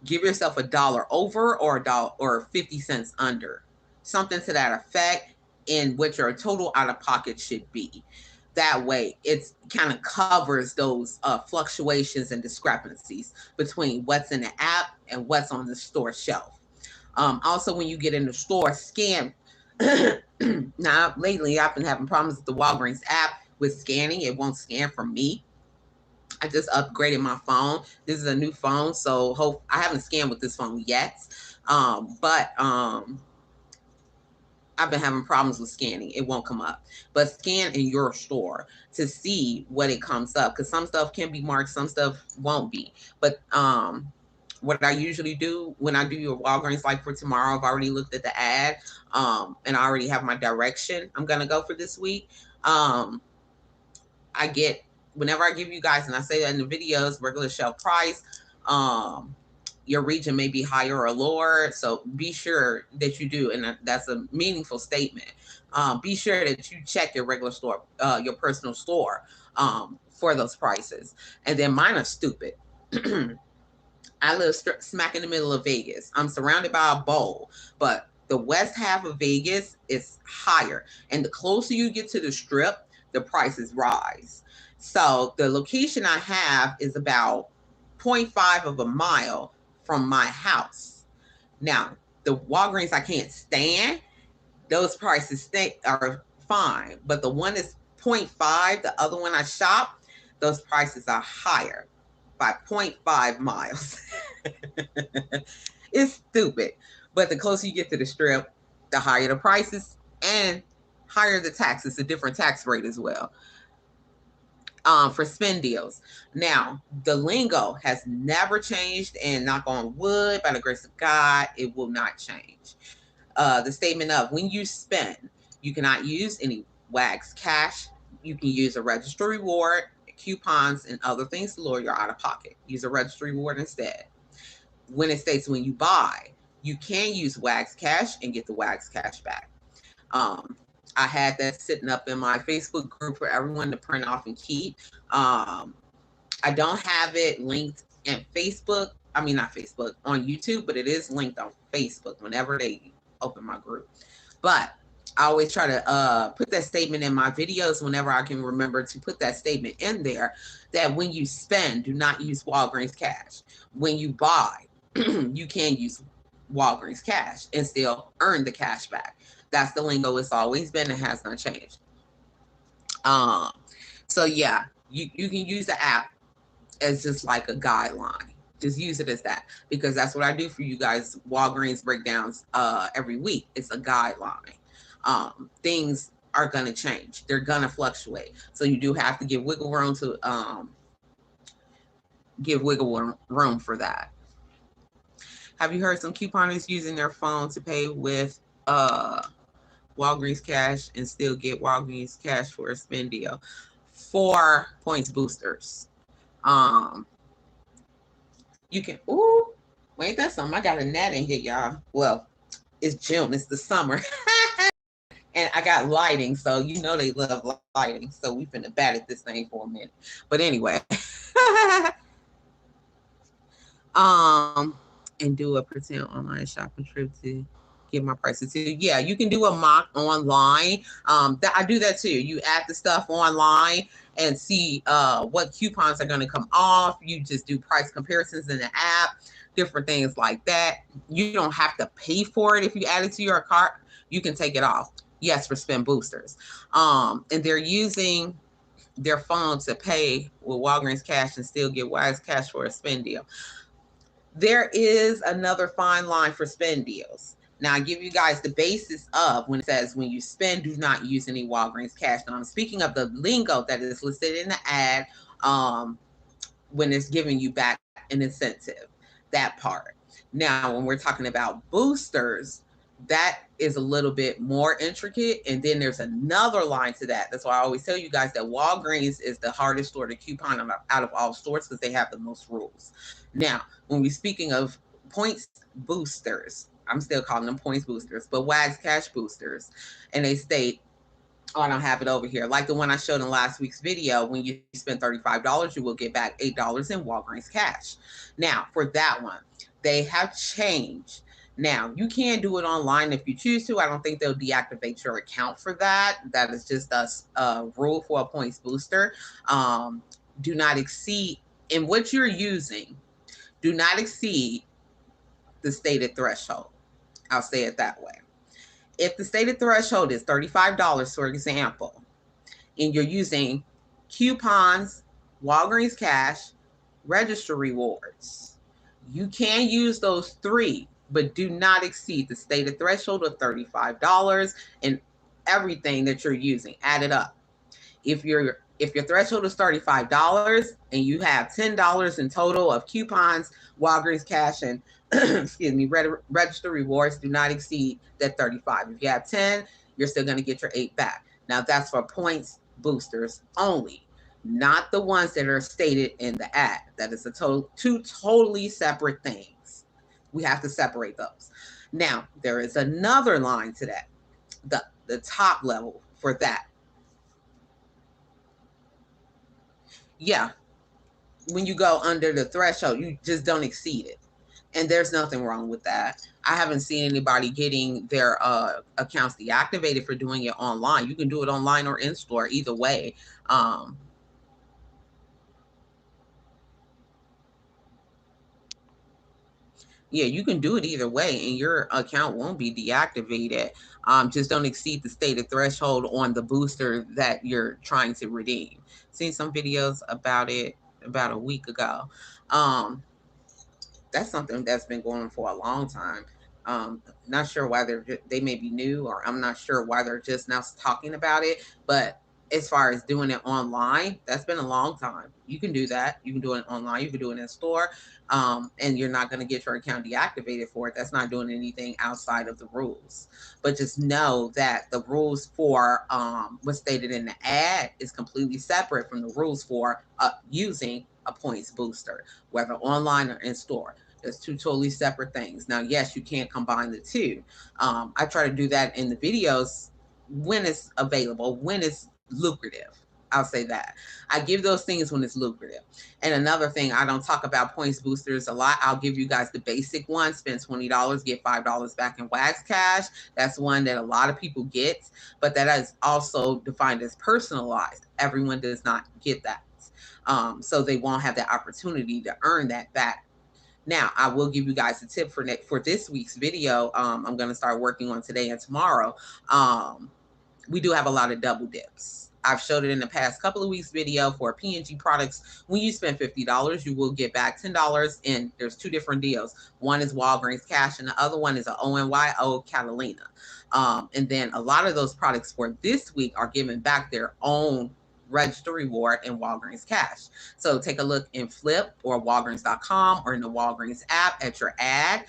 Give yourself $1 over or $1 or 50 cents under, something to that effect, in what your total out of pocket should be. That way, it kind of covers those fluctuations and discrepancies between what's in the app and what's on the store shelf. Also, when you get in the store, scan. Now, lately, I've been having problems with the Walgreens app with scanning. It won't scan for me. I just upgraded my phone. This is a new phone, so I haven't scanned with this phone yet. But I've been having problems with scanning. It won't come up. But scan in your store to see what it comes up, because some stuff can be marked, some stuff won't be. But what I usually do when I do your Walgreens, like for tomorrow, I've already looked at the ad, and I already have my direction I'm gonna go for this week. Um, I get whenever I give you guys, and I say that in the videos, regular shelf price. Um, your region may be higher or lower, so be sure that you do, and that's a meaningful statement. Be sure that you check your regular store, your personal store, for those prices. And then mine are stupid. I live smack in the middle of Vegas. I'm surrounded by a bowl, but the west half of Vegas is higher. And the closer you get to the strip, the prices rise. So the location I have is about point 0.5 of a mile from my house. Now, the Walgreens I can't stand, those prices are fine. But the one is point 0.5, the other one I shop, those prices are higher by point 0.5 miles. It's stupid. But the closer you get to the strip, the higher the prices and higher the taxes, a different tax rate as well. For spend deals. Now, the lingo has never changed, and knock on wood, by the grace of God, it will not change. The statement of when you spend, you cannot use any WAGs cash. You can use a register reward, coupons, and other things to lower your out of pocket. Use a register reward instead. When it states when you buy, you can use WAGs cash and get the WAGs cash back. Um, I had that sitting up in my Facebook group for everyone to print off and keep. I don't have it linked in Facebook. I mean, not Facebook, on YouTube, but it is linked on Facebook whenever they open my group. But I always try to put that statement in my videos whenever I can remember to put that statement in there, that when you spend, do not use Walgreens cash. When you buy, you can use Walgreens cash and still earn the cash back. That's the lingo it's always been and has not changed. Um, so yeah, you can use the app as just like a guideline. Just use it as that, because that's what I do for you guys. Walgreens breakdowns every week. It's a guideline. Things are gonna change. They're gonna fluctuate. So you do have to give wiggle room for that. Have you heard some couponers using their phone to pay with Walgreens cash and still get Walgreens cash for a spend deal? For points boosters. Um, you can, ooh, wait, that's something. I got a gnat in here, y'all. Well, it's June, it's the summer. And I got lighting, so you know they love lighting. So we finna bat at this thing for a minute. But anyway, um, and do a pretend online shopping trip to get my prices too. Yeah, you can do a mock online. I do that too. You add the stuff online and see what coupons are going to come off. You just do price comparisons in the app, different things like that. You don't have to pay for it if you add it to your cart. You can take it off. Yes, for spend boosters. And they're using their phone to pay with Walgreens cash and still get Wise cash for a spend deal. There is another fine line for spend deals. Now, I give you guys the basis of when it says when you spend, do not use any Walgreens cash. Now, I'm speaking of the lingo that is listed in the ad, when it's giving you back an incentive, that part. Now, when we're talking about boosters, that is a little bit more intricate. And then there's another line to that. That's why I always tell you guys that Walgreens is the hardest store to coupon out of all stores, because they have the most rules. Now, when we're speaking of points boosters, I'm still calling them points boosters, but WAGs cash boosters, and they state, oh, I don't have it over here. Like the one I showed in last week's video, when you spend $35, you will get back $8 in Walgreens cash. Now, for that one, they have changed. Now, you can do it online if you choose to. I don't think they'll deactivate your account for that. That is just a rule for a points booster. Do not exceed, in what you're using, do not exceed the stated threshold. I'll say it that way. If the stated threshold is $35, for example, and you're using coupons, Walgreens cash, register rewards, you can use those three, but do not exceed the stated threshold of $35 and everything that you're using. Add it up. If your threshold is $35 and you have $10 in total of coupons, Walgreens cash and excuse me, register rewards do not exceed that 35. If you have 10, you're still going to get your 8 back. Now that's for points boosters only, not the ones that are stated in the ad. That is two totally separate things. We have to separate those. Now, there is another line to that. The top level for that. Yeah, when you go under the threshold, you just don't exceed it. And there's nothing wrong with that. I haven't seen anybody getting their accounts deactivated for doing it online. You can do it online or in store, either way. Um, yeah, you can do it either way, and your account won't be deactivated. Just don't exceed the stated threshold on the booster that you're trying to redeem. Seen some videos about it about a week ago. Um, that's something that's been going on for a long time. Not sure why they may be new, or I'm not sure why they're just now talking about it. But as far as doing it online, that's been a long time. You can do that. You can do it online. You can do it in store, and you're not going to get your account deactivated for it. That's not doing anything outside of the rules. But just know that the rules for what's stated in the ad is completely separate from the rules for using a points booster, whether online or in store. There's two totally separate things. Now, yes, you can't combine the two. I try to do that in the videos when it's available, when it's lucrative. I'll say that. I give those things when it's lucrative. And another thing, I don't talk about points boosters a lot. I'll give you guys the basic one. Spend $20, get $5 back in Wax Cash. That's one that a lot of people get, but that is also defined as personalized. Everyone does not get that. So they won't have the opportunity to earn that back. Now, I will give you guys a tip for this week's video. I'm going to start working on today and tomorrow. We do have a lot of double dips. I've showed it in the past couple of weeks video for P&G products. When you spend $50, you will get back $10. And there's two different deals. One is Walgreens Cash, and the other one is a ONYO Catalina. And then a lot of those products for this week are giving back their own register reward in Walgreens Cash. So take a look in Flip or Walgreens.com or in the Walgreens app at your ad.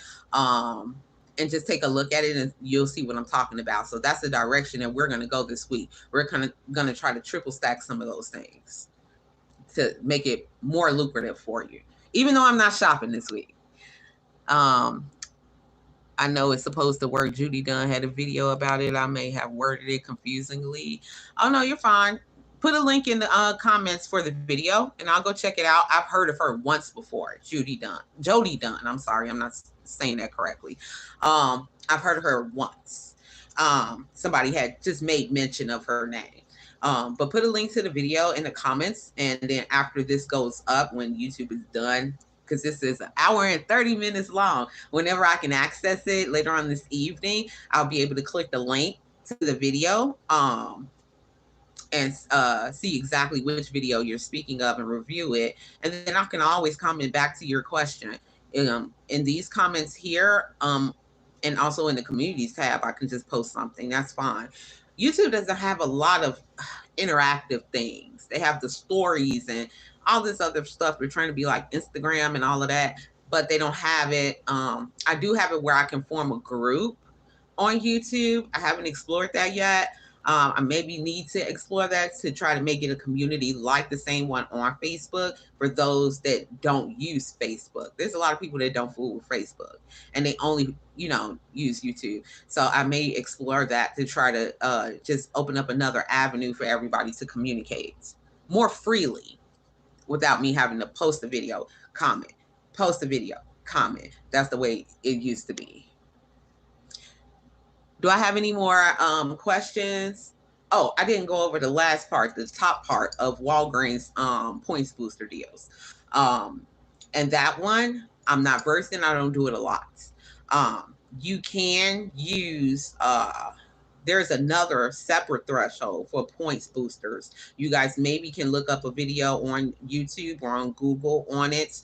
And just take a look at it and you'll see what I'm talking about. So that's the direction that we're going to go this week. We're going to try to triple stack some of those things to make it more lucrative for you, even though I'm not shopping this week. I know it's supposed to work. Judy Dunn had a video about it. I may have worded it confusingly. Oh, no, you're fine. Put a link in the comments for the video, and I'll go check it out. I've heard of her once before, Jody Dunn. I'm sorry, I'm not saying that correctly. I've heard of her once. Somebody had just made mention of her name. But put a link to the video in the comments, and then after this goes up, when YouTube is done, because this is an hour and 30 minutes long. Whenever I can access it later on this evening, I'll be able to click the link to the video and see exactly which video you're speaking of and review it. And then I can always comment back to your question. In these comments here, and also in the communities tab, I can just post something. That's fine. YouTube doesn't have a lot of interactive things. They have the stories and all this other stuff. They're trying to be like Instagram and all of that, but they don't have it. I do have it where I can form a group on YouTube. I haven't explored that yet. I maybe need to explore that to try to make it a community like the same one on Facebook for those that don't use Facebook. There's a lot of people that don't fool with Facebook and they only, use YouTube. So I may explore that to try to just open up another avenue for everybody to communicate more freely without me having to post a video, comment, post a video, comment. That's the way it used to be. Do I have any more questions? Oh, I didn't go over the last part, the top part of Walgreens points booster deals. And that one, I'm not versed in. I don't do it a lot. You can use, there's another separate threshold for points boosters. You guys maybe can look up a video on YouTube or on Google on it.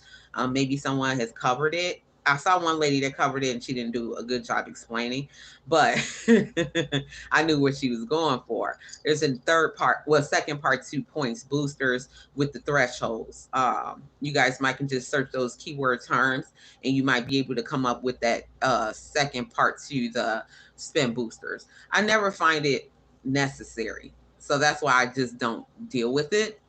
Maybe someone has covered it. I saw one lady that covered it and she didn't do a good job explaining, but I knew what she was going for. There's a third part, well, second part, 2 points boosters with the thresholds. You guys might can just search those keyword terms and you might be able to come up with that second part to the spin boosters. I never find it necessary. So that's why I just don't deal with it.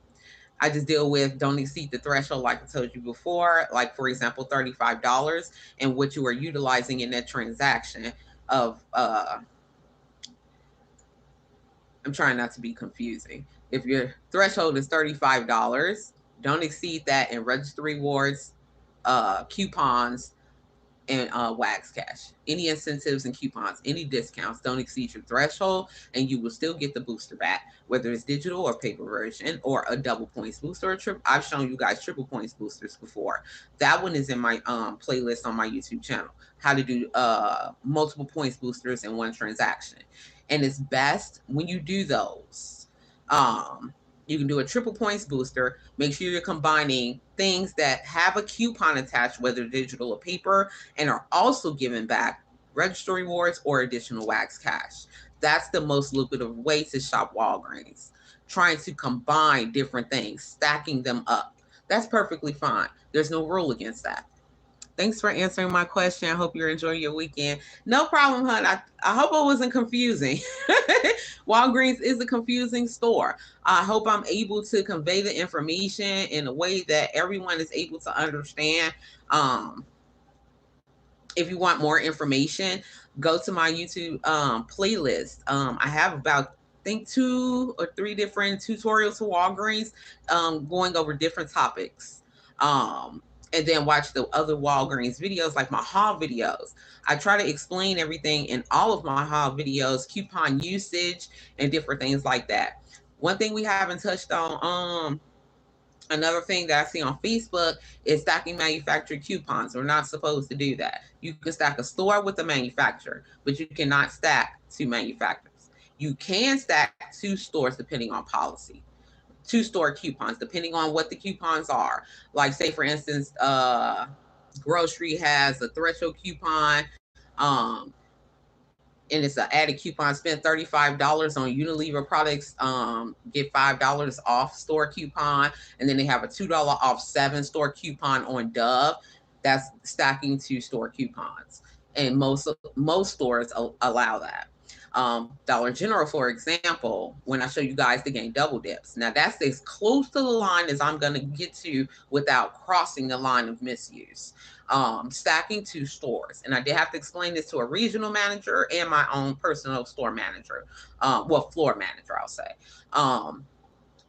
I just deal with don't exceed the threshold, like I told you before, like for example, $35 and what you are utilizing in that transaction of I'm trying not to be confusing. If your threshold is $35, don't exceed that in register rewards, coupons, and wax cash. Any incentives and coupons, any discounts don't exceed your threshold, and you will still get the booster back, whether it's digital or paper version, or a double points booster or triple. I've shown you guys triple points boosters before. That one is in my playlist on my YouTube channel. How to do multiple points boosters in one transaction, and it's best when you do those. You can do a triple points booster. Make sure you're combining things that have a coupon attached, whether digital or paper, and are also giving back register rewards or additional wax cash. That's the most lucrative way to shop Walgreens. Trying to combine different things, stacking them up. That's perfectly fine. There's no rule against that. Thanks for answering my question. I hope you're enjoying your weekend. No problem, hon. I hope I wasn't confusing. Walgreens is a confusing store. I hope I'm able to convey the information in a way that everyone is able to understand. Um, if you want more information, go to my YouTube playlist. I have about I think 2 or 3 different tutorials for Walgreens, going over different topics. And then watch the other Walgreens videos, like my haul videos. I try to explain everything in all of my haul videos, coupon usage, and different things like that. One thing we haven't touched on, another thing that I see on Facebook is stacking manufacturer coupons. We're not supposed to do that. You can stack a store with a manufacturer, but you cannot stack 2 manufacturers. You can stack 2 stores depending on policy. 2 store coupons, depending on what the coupons are. Like say for instance, grocery has a threshold coupon. And it's an added coupon. Spend $35 on Unilever products, get $5 off store coupon, and then they have a $2 off 7 store coupon on Dove. That's stacking 2 store coupons, and most stores allow that. Dollar General, for example, when I show you guys the game double dips. Now that's as close to the line as I'm going to get to without crossing the line of misuse. Stacking 2 stores. And I did have to explain this to a regional manager and my own personal store manager, well, floor manager, I'll say.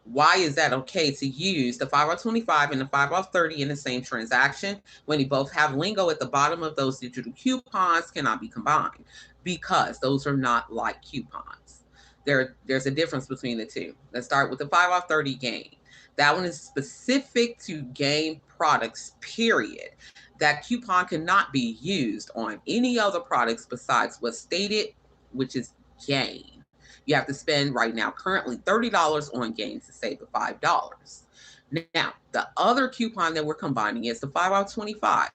Why is that okay to use the 5 off 25 and the 5 off 30 in the same transaction when they both have lingo at the bottom of those digital coupons cannot be combined? Because those are not like coupons. There's a difference between the two. Let's start with the 5 off 30 game. That one is specific to game products, period. That coupon cannot be used on any other products besides what's stated, which is game. You have to spend right now currently $30 on games to save the $5. Now, the other coupon that we're combining is the 5 off 25.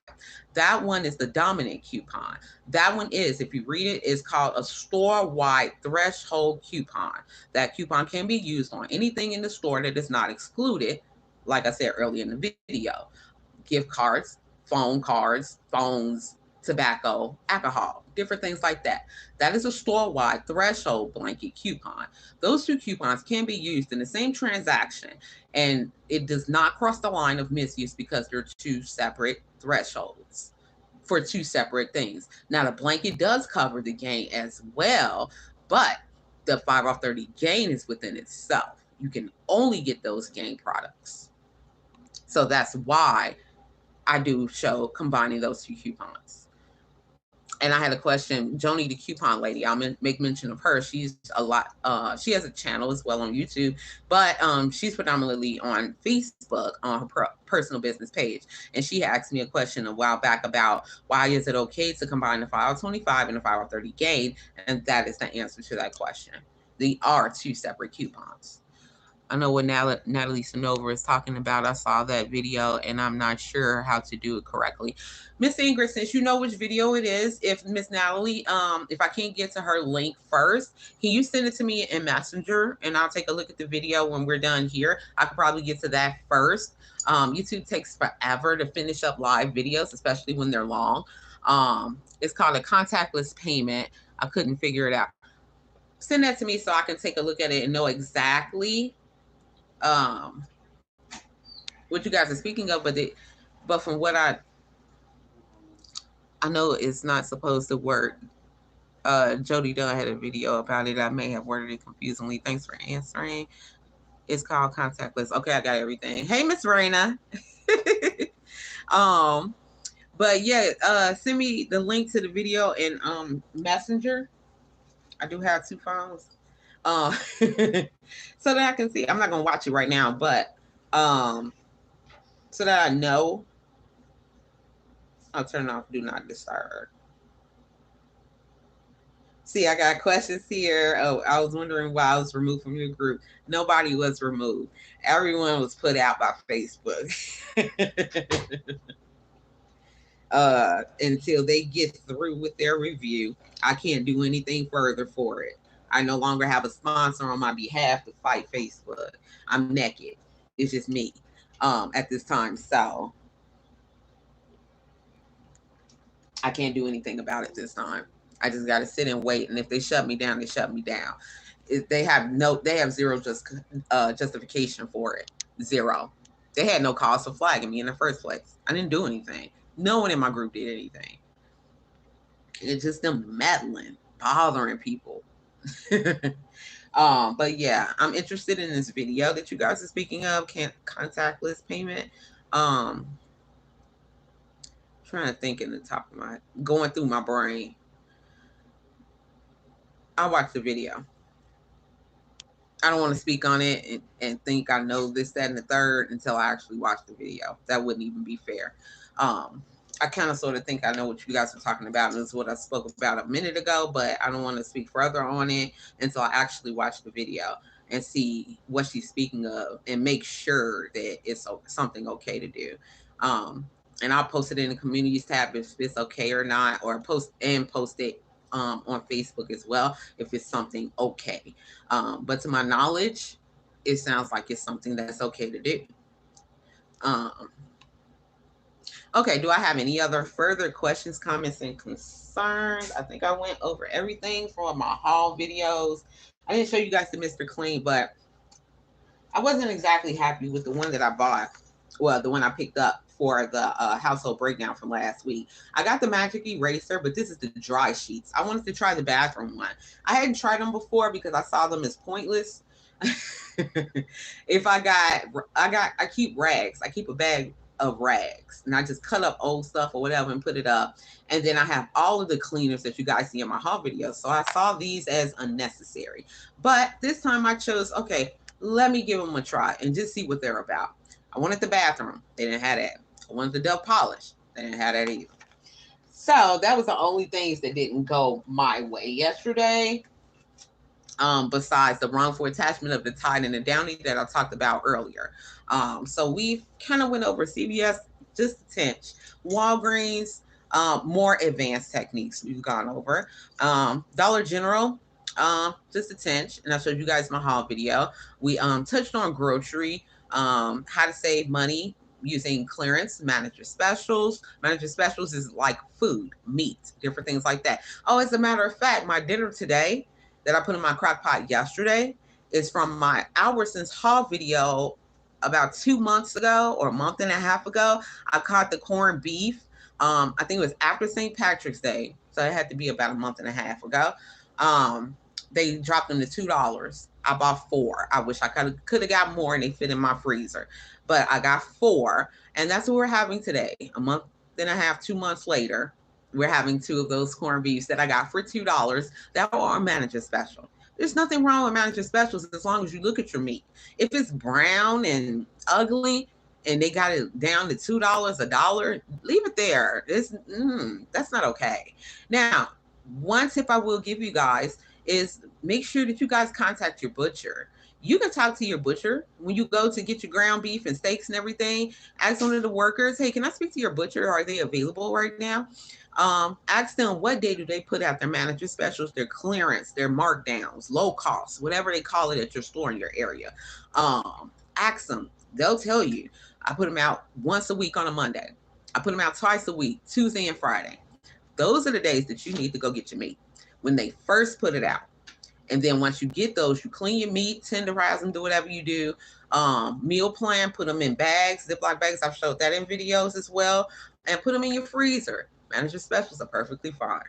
That one is the dominant coupon. That one is, if you read it, is called a store-wide threshold coupon. That coupon can be used on anything in the store that is not excluded, like I said earlier in the video. Gift cards, phones, tobacco, alcohol, different things like that. That is a store-wide threshold blanket coupon. Those 2 coupons can be used in the same transaction, and it does not cross the line of misuse because they're 2 separate thresholds for 2 separate things. Now, the blanket does cover the gain as well, but the 5 off 30 gain is within itself. You can only get those gain products. So that's why I do show combining those 2 coupons. And I had a question, Joni, the coupon lady. I'll make mention of her. She's a lot. She has a channel as well on YouTube, but she's predominantly on Facebook on her personal business page. And she asked me a question a while back about why is it okay to combine the 525 and the 530 gain, and that is the answer to that question. They are 2 separate coupons. I know what Natalie Sonova is talking about. I saw that video and I'm not sure how to do it correctly. Miss Ingrid, since you know which video it is, if Miss Natalie, if I can't get to her link first, can you send it to me in Messenger and I'll take a look at the video when we're done here? I could probably get to that first. YouTube takes forever to finish up live videos, especially when they're long. It's called a contactless payment. I couldn't figure it out. Send that to me so I can take a look at it and know exactly um what you guys are speaking of, but from what I know it's not supposed to work. Jody Dunn had a video about it. I may have worded it confusingly. Thanks for answering. It's called contactless. Okay, I got everything. Hey, Miss Raina. um but yeah, send me the link to the video in Messenger. I do have two phones. So that I can see. I'm not gonna watch it right now, but um so that I know. I'll turn off do not disturb. See, I got questions here. Oh, I was wondering why I was removed from your group. Nobody was removed. Everyone was put out by Facebook. Until they get through with their review, I can't do anything further for it. I no longer have a sponsor on my behalf to fight Facebook. I'm naked. It's just me at this time. So I can't do anything about it this time. I just got to sit and wait. And if they shut me down, they shut me down. They have zero justification for it. Zero. They had no cause for flagging me in the first place. I didn't do anything. No one in my group did anything. It's just them meddling, bothering people. But yeah, I'm interested in this video that you guys are speaking of. Can't contactless payment. Um, Trying to think in the top of my going through my brain. I watched the video. I don't want to speak on it and think I know this, that, and the third until I actually watch the video. That wouldn't even be fair. I kind of sort of think I know what you guys are talking about, and this is what I spoke about a minute ago, but I don't want to speak further on it until I actually watch the video and see what she's speaking of and make sure that it's something okay to do. And I'll post it in the communities tab if it's okay or not, or post it on Facebook as well if it's something okay. But to my knowledge, it sounds like it's something that's okay to do. Um, okay, do I have any other further questions, comments, and concerns? I think I went over everything from my haul videos. I didn't show you guys the Mr. Clean, but I wasn't exactly happy with the one that I bought. Well, the one I picked up for the household breakdown from last week. I got the magic eraser, but this is the dry sheets. I wanted to try the bathroom one. I hadn't tried them before because I saw them as pointless. If I keep rags. I keep a bag of rags and I just cut up old stuff or whatever and put it up. And then I have all of the cleaners that you guys see in my haul videos. So I saw these as unnecessary. But this time I chose, okay, let me give them a try and just see what they're about. I wanted the bathroom. They didn't have that. I wanted the Dove polish. They didn't have that either. So that was the only things that didn't go my way yesterday. Besides the wrongful attachment of the Tide and the Downy that I talked about earlier. So we kind of went over CVS just a tinch. Walgreens, more advanced techniques we've gone over. Dollar General, just a tinch. And I showed you guys my haul video. We touched on grocery, how to save money using clearance, manager specials. Manager specials is like food, meat, different things like that. Oh, as a matter of fact, my dinner today that I put in my crock pot yesterday is from my Albertsons haul video about 2 months ago or a month and a half ago. I caught the corned beef. I think it was after St. Patrick's Day. So it had to be about a month and a half ago. They dropped them to $2. I bought four. I wish I could have got more and they fit in my freezer. But I got four. And that's what we're having today. A month and a half, 2 months later, we're having two of those corned beefs that I got for $2 that are manager special. There's nothing wrong with manager specials as long as you look at your meat. If it's brown and ugly and they got it down to $2, $1, leave it there. That's not okay. Now, one tip I will give you guys is make sure that you guys contact your butcher. You can talk to your butcher when you go to get your ground beef and steaks and everything. Ask one of the workers, hey, can I speak to your butcher? Are they available right now? Ask them what day do they put out their manager specials, their clearance, their markdowns, low costs, whatever they call it at your store in your area. Ask them. They'll tell you. I put them out once a week on a Monday. I put them out twice a week, Tuesday and Friday. Those are the days that you need to go get your meat when they first put it out. And then once you get those, you clean your meat, tenderize them, do whatever you do. Meal plan, put them in bags, Ziploc bags. I've showed that in videos as well. And put them in your freezer. Manager specials are perfectly fine.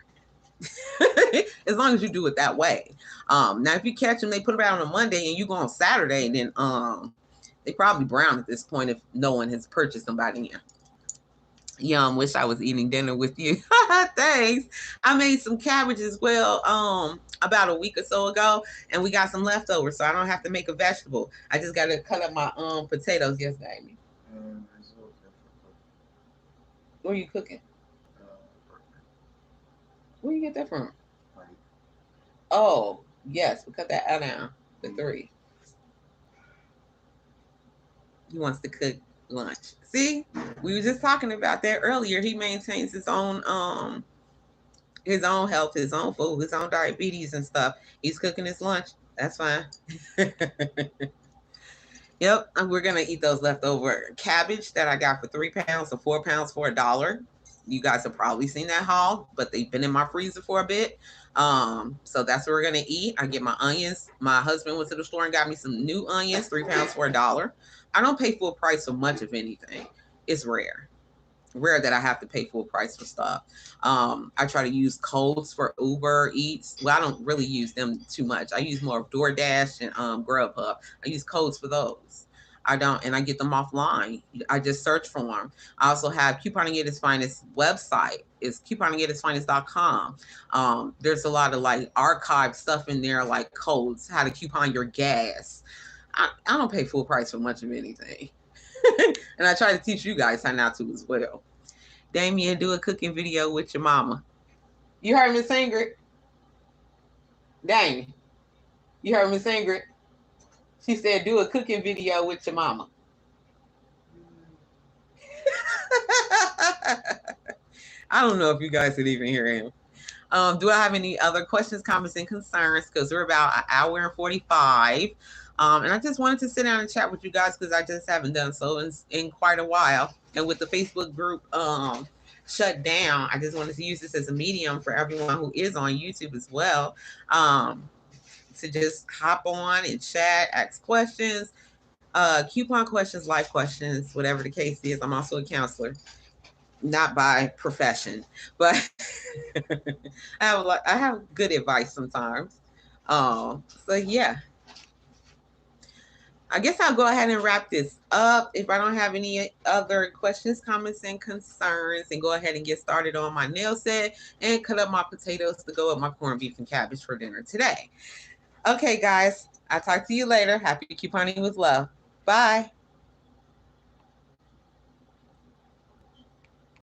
As long as you do it that way. Now, if you catch them, they put them out on a Monday and you go on Saturday, then they probably brown at this point if no one has purchased them by then. Yum, wish I was eating dinner with you. Thanks. I made some cabbage as well about a week or so ago, and we got some leftovers, so I don't have to make a vegetable. I just got to cut up my potatoes yesterday. What are you cooking? Where you get that from? Oh, yes, we cut that out down to 3. He wants to cook lunch. See, we were just talking about that earlier. He maintains his own health, his own food, his own diabetes and stuff. He's cooking his lunch. That's fine. Yep, and we're gonna eat those leftover cabbage that I got for 3 pounds or 4 pounds for $1. You guys have probably seen that haul, but they've been in my freezer for a bit. So that's what we're gonna eat. I get my onions. My husband went to the store and got me some new onions, 3 pounds for $1. I don't pay full price for much of anything. It's rare that I have to pay full price for stuff. I try to use codes for Uber Eats. Well, I don't really use them too much. I use more of DoorDash and Grubhub. I use codes for those. I don't, and I get them offline. I just search for them. I also have Couponing at its Finest website. It's couponingatitsfinest.com. There's a lot of like archived stuff in there, like codes, how to coupon your gas. I don't pay full price for much of anything. And I try to teach you guys how not to as well. Damien, do a cooking video with your mama. You heard Miss Ingrid? Damien, you heard Miss Ingrid? She said, do a cooking video with your mama. I don't know if you guys could even hear him. Do I have any other questions, comments, and concerns? Because we're about an hour and 45. And I just wanted to sit down and chat with you guys because I just haven't done so in quite a while. And with the Facebook group shut down, I just wanted to use this as a medium for everyone who is on YouTube as well. To just hop on and chat, ask questions, coupon questions, life questions, whatever the case is. I'm also a counselor, not by profession, but I have good advice sometimes. So yeah, I guess I'll go ahead and wrap this up. If I don't have any other questions, comments, and concerns, and go ahead and get started on my nail set and cut up my potatoes to go with my corned beef and cabbage for dinner today. Okay, guys, I'll talk to you later. Happy couponing with love. Bye.